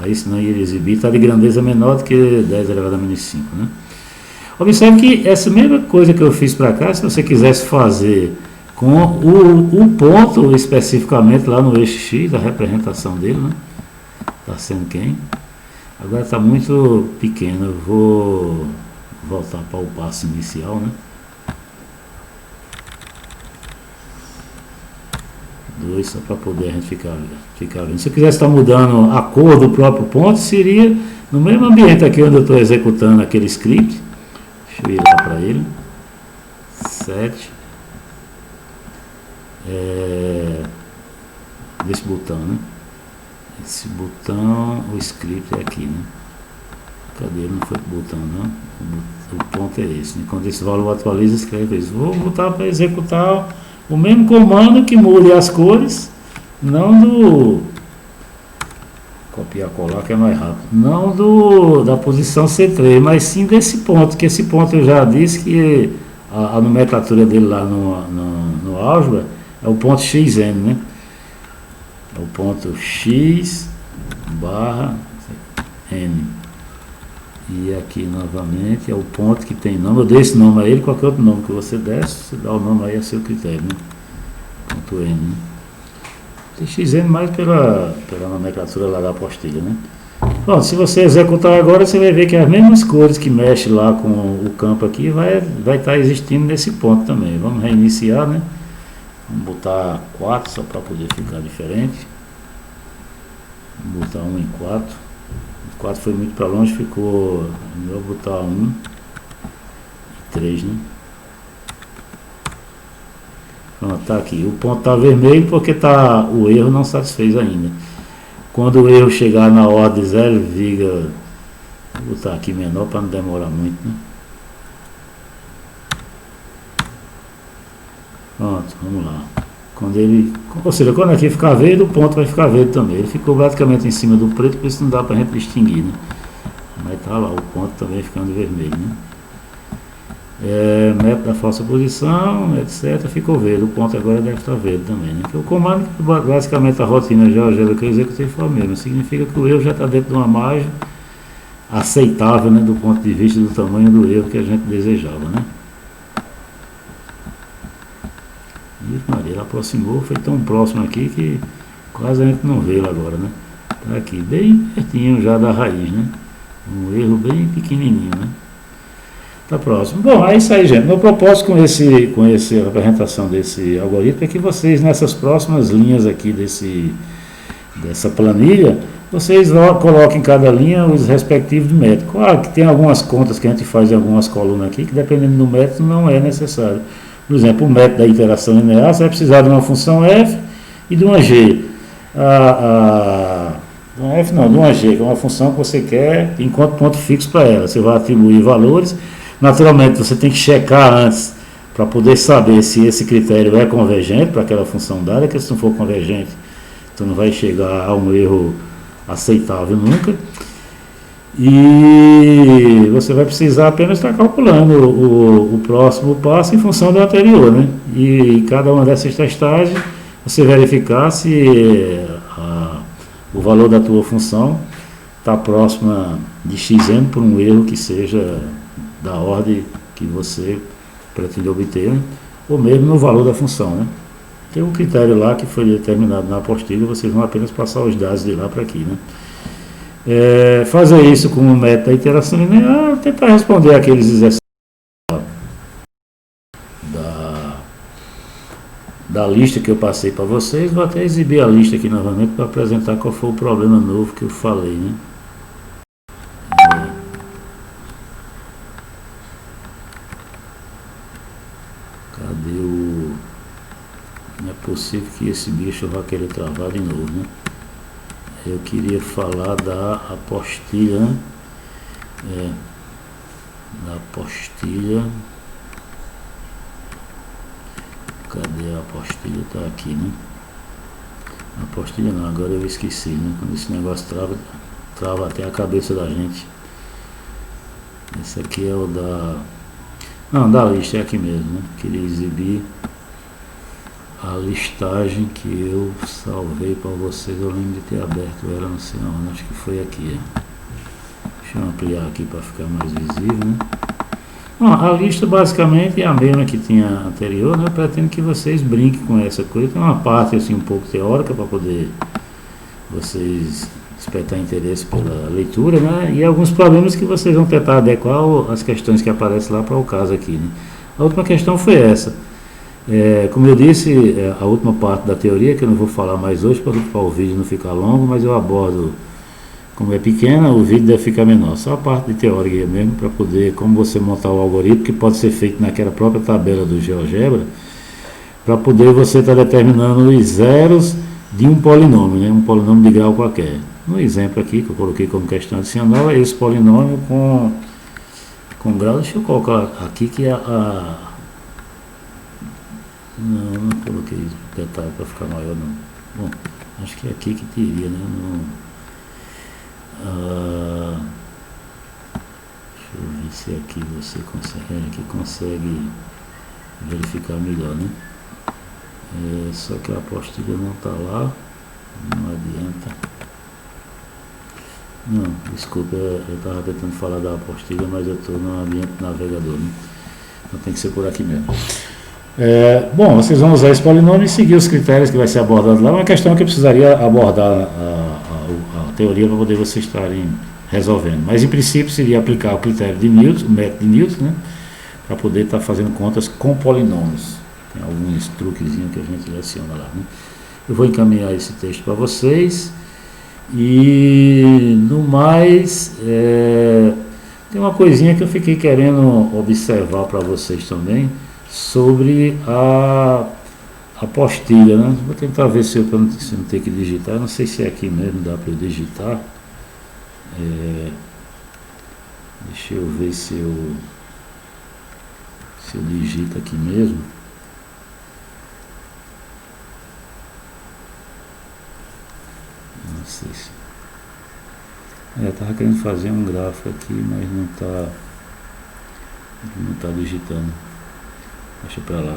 A: Aí, se não ir exibir, está de grandeza menor do que 10 elevado a menos 5, né? Observe que essa mesma coisa que eu fiz para cá, se você quisesse fazer com o ponto especificamente lá no eixo X, a representação dele, né? Está sendo quem? Agora está muito pequeno, eu vou voltar para o passo inicial, né? 2, só para poder a gente ficar vendo. Se eu quisesse estar mudando a cor do próprio ponto, seria no mesmo ambiente aqui onde eu estou executando aquele script. Deixa eu ir lá para ele. 7. Desse botão, né? Esse botão, o script é aqui, né? Cadê? Ele não foi pro botão, não. O ponto é esse, né? Quando esse valor atualiza, escreve isso. Vou botar para executar o mesmo comando que mude as cores, não do... Copiar, colar, que é mais rápido. Não da posição C3, mas sim desse ponto, que esse ponto eu já disse que a nomenclatura dele lá no álgebra é o ponto XN, né? É o ponto X barra N. E aqui novamente é o ponto que tem nome. Eu dei esse nome a ele, qualquer outro nome que você desse, você dá o nome aí a seu critério, né? Ponto N, né? Tem XN mais pela nomenclatura lá da apostila, né? Bom, se você executar agora, você vai ver que as mesmas cores que mexe lá com o campo aqui vai estar existindo nesse ponto também. Vamos reiniciar, né? Vamos botar 4 só para poder ficar diferente. Vamos botar 1 em 4. 4 foi muito para longe, ficou... Melhor botar 1 e 3, né? Pronto, tá aqui. O ponto está vermelho porque o erro não satisfez ainda. Quando o erro chegar na ordem 0, vou botar aqui menor para não demorar muito, né? Pronto, vamos lá. Ou seja, quando aqui ficar verde, o ponto vai ficar verde também. Ele ficou praticamente em cima do preto, por isso não dá para a gente distinguir, né? Mas tá lá, o ponto também ficando vermelho, né? Método da falsa posição, etc. Ficou verde. O ponto agora deve estar verde também, né? Porque o comando, basicamente a rotina já que eu executei foi a mesma. Significa que o erro já está dentro de uma margem aceitável, né? Do ponto de vista do tamanho do erro que a gente desejava, né? Maria, ele aproximou, foi tão próximo aqui que quase a gente não vê ele agora, né? Tá aqui, bem pertinho já da raiz, né? Um erro bem pequenininho, né? Tá próximo. Bom, é isso aí, gente. Meu propósito com a apresentação desse algoritmo é que vocês, nessas próximas linhas aqui dessa planilha, vocês coloquem em cada linha os respectivos métodos. Claro que tem algumas contas que a gente faz em algumas colunas aqui, que dependendo do método não é necessário. Por exemplo, o método da iteração linear, você vai precisar de uma função f e de uma g. De uma g, que é uma função que você quer enquanto ponto fixo para ela. Você vai atribuir valores. Naturalmente, você tem que checar antes para poder saber se esse critério é convergente para aquela função dada, porque se não for convergente, tu não vai chegar a um erro aceitável nunca. E você vai precisar apenas estar calculando o próximo passo em função do anterior, né? E cada uma dessas testagens, você verificar se o valor da tua função está próxima de xn por um erro que seja da ordem que você pretende obter, né? Ou mesmo no valor da função, né? Tem um critério lá que foi determinado na apostila, vocês vão apenas passar os dados de lá para aqui, né? Fazer isso com o método da iteração linear, tentar responder aqueles exercícios da lista que eu passei para vocês. Vou até exibir a lista aqui novamente para apresentar qual foi o problema novo que eu falei, né? Cadê o... Não é possível que esse bicho vá querer travar de novo, né? Eu queria falar da apostilha, né? Da apostilha. Cadê a apostilha? Está aqui, né? Apostilha não, agora eu esqueci, né? Quando esse negócio trava até a cabeça da gente. Esse aqui é o da... Não, da lista é aqui mesmo, né? Queria exibir a listagem que eu salvei para vocês. Eu lembro de ter aberto ela, não sei não, acho que foi aqui. Deixa eu ampliar aqui para ficar mais visível, né? Bom, a lista basicamente é a mesma que tinha anterior, né? Eu pretendo que vocês brinquem com essa coisa. Tem uma parte assim um pouco teórica para poder vocês despertar interesse pela leitura, né? E alguns problemas que vocês vão tentar adequar as questões que aparecem lá para o caso aqui, né? A última questão foi essa. Como eu disse, a última parte da teoria, que eu não vou falar mais hoje para o vídeo não ficar longo, mas eu abordo, como é pequena, o vídeo deve ficar menor. Só a parte de teoria mesmo, para poder, como você montar o algoritmo, que pode ser feito naquela própria tabela do GeoGebra, para poder você estar determinando os zeros de um polinômio, né? Um polinômio de grau qualquer. No exemplo aqui, que eu coloquei como questão adicional, é esse polinômio com grau. Deixa eu colocar aqui que não coloquei detalhe para ficar maior não. Bom, acho que é aqui que teria, né? Deixa eu ver se aqui você consegue verificar melhor, né? Só que a apostila não está lá, não adianta. Não, desculpa, eu estava tentando falar da apostila, mas eu estou no ambiente navegador, né? Então tem que ser por aqui mesmo. Bom, vocês vão usar esse polinômio e seguir os critérios que vai ser abordado lá. Uma questão que eu precisaria abordar a teoria para poder vocês estarem resolvendo. Mas em princípio seria aplicar o critério de Newton, o método de Newton, né? Para poder estar fazendo contas com polinômios. Tem alguns truquezinhos que a gente leciona lá, né? Eu vou encaminhar esse texto para vocês. E no mais, tem uma coisinha que eu fiquei querendo observar para vocês também, sobre a apostila, né? Vou tentar ver se eu não ter que digitar. Eu não sei se é aqui mesmo, dá para eu digitar. Deixa eu ver se eu digito aqui mesmo. Não sei se... estava querendo fazer um gráfico aqui, mas não está digitando. Deixa pra lá.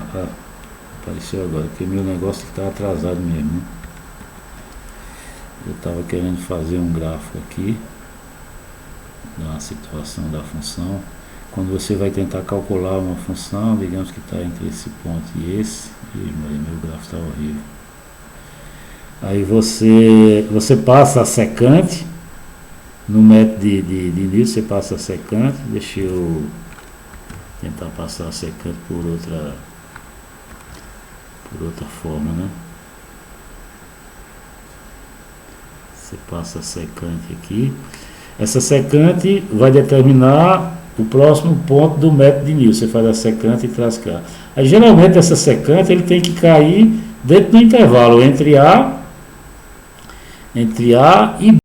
A: Apareceu agora, porque meu negócio está atrasado mesmo. Eu estava querendo fazer um gráfico aqui da situação da função. Quando você vai tentar calcular uma função, digamos que está entre esse ponto e esse. Meu gráfico está horrível. Aí você passa a secante. No método de Newton você passa a secante. Deixa eu tentar passar a secante por outra forma, né? Você passa a secante aqui. Essa secante vai determinar o próximo ponto do método de Newton. Você faz a secante e traz cá. Aí geralmente essa secante ele tem que cair dentro do intervalo entre A e B.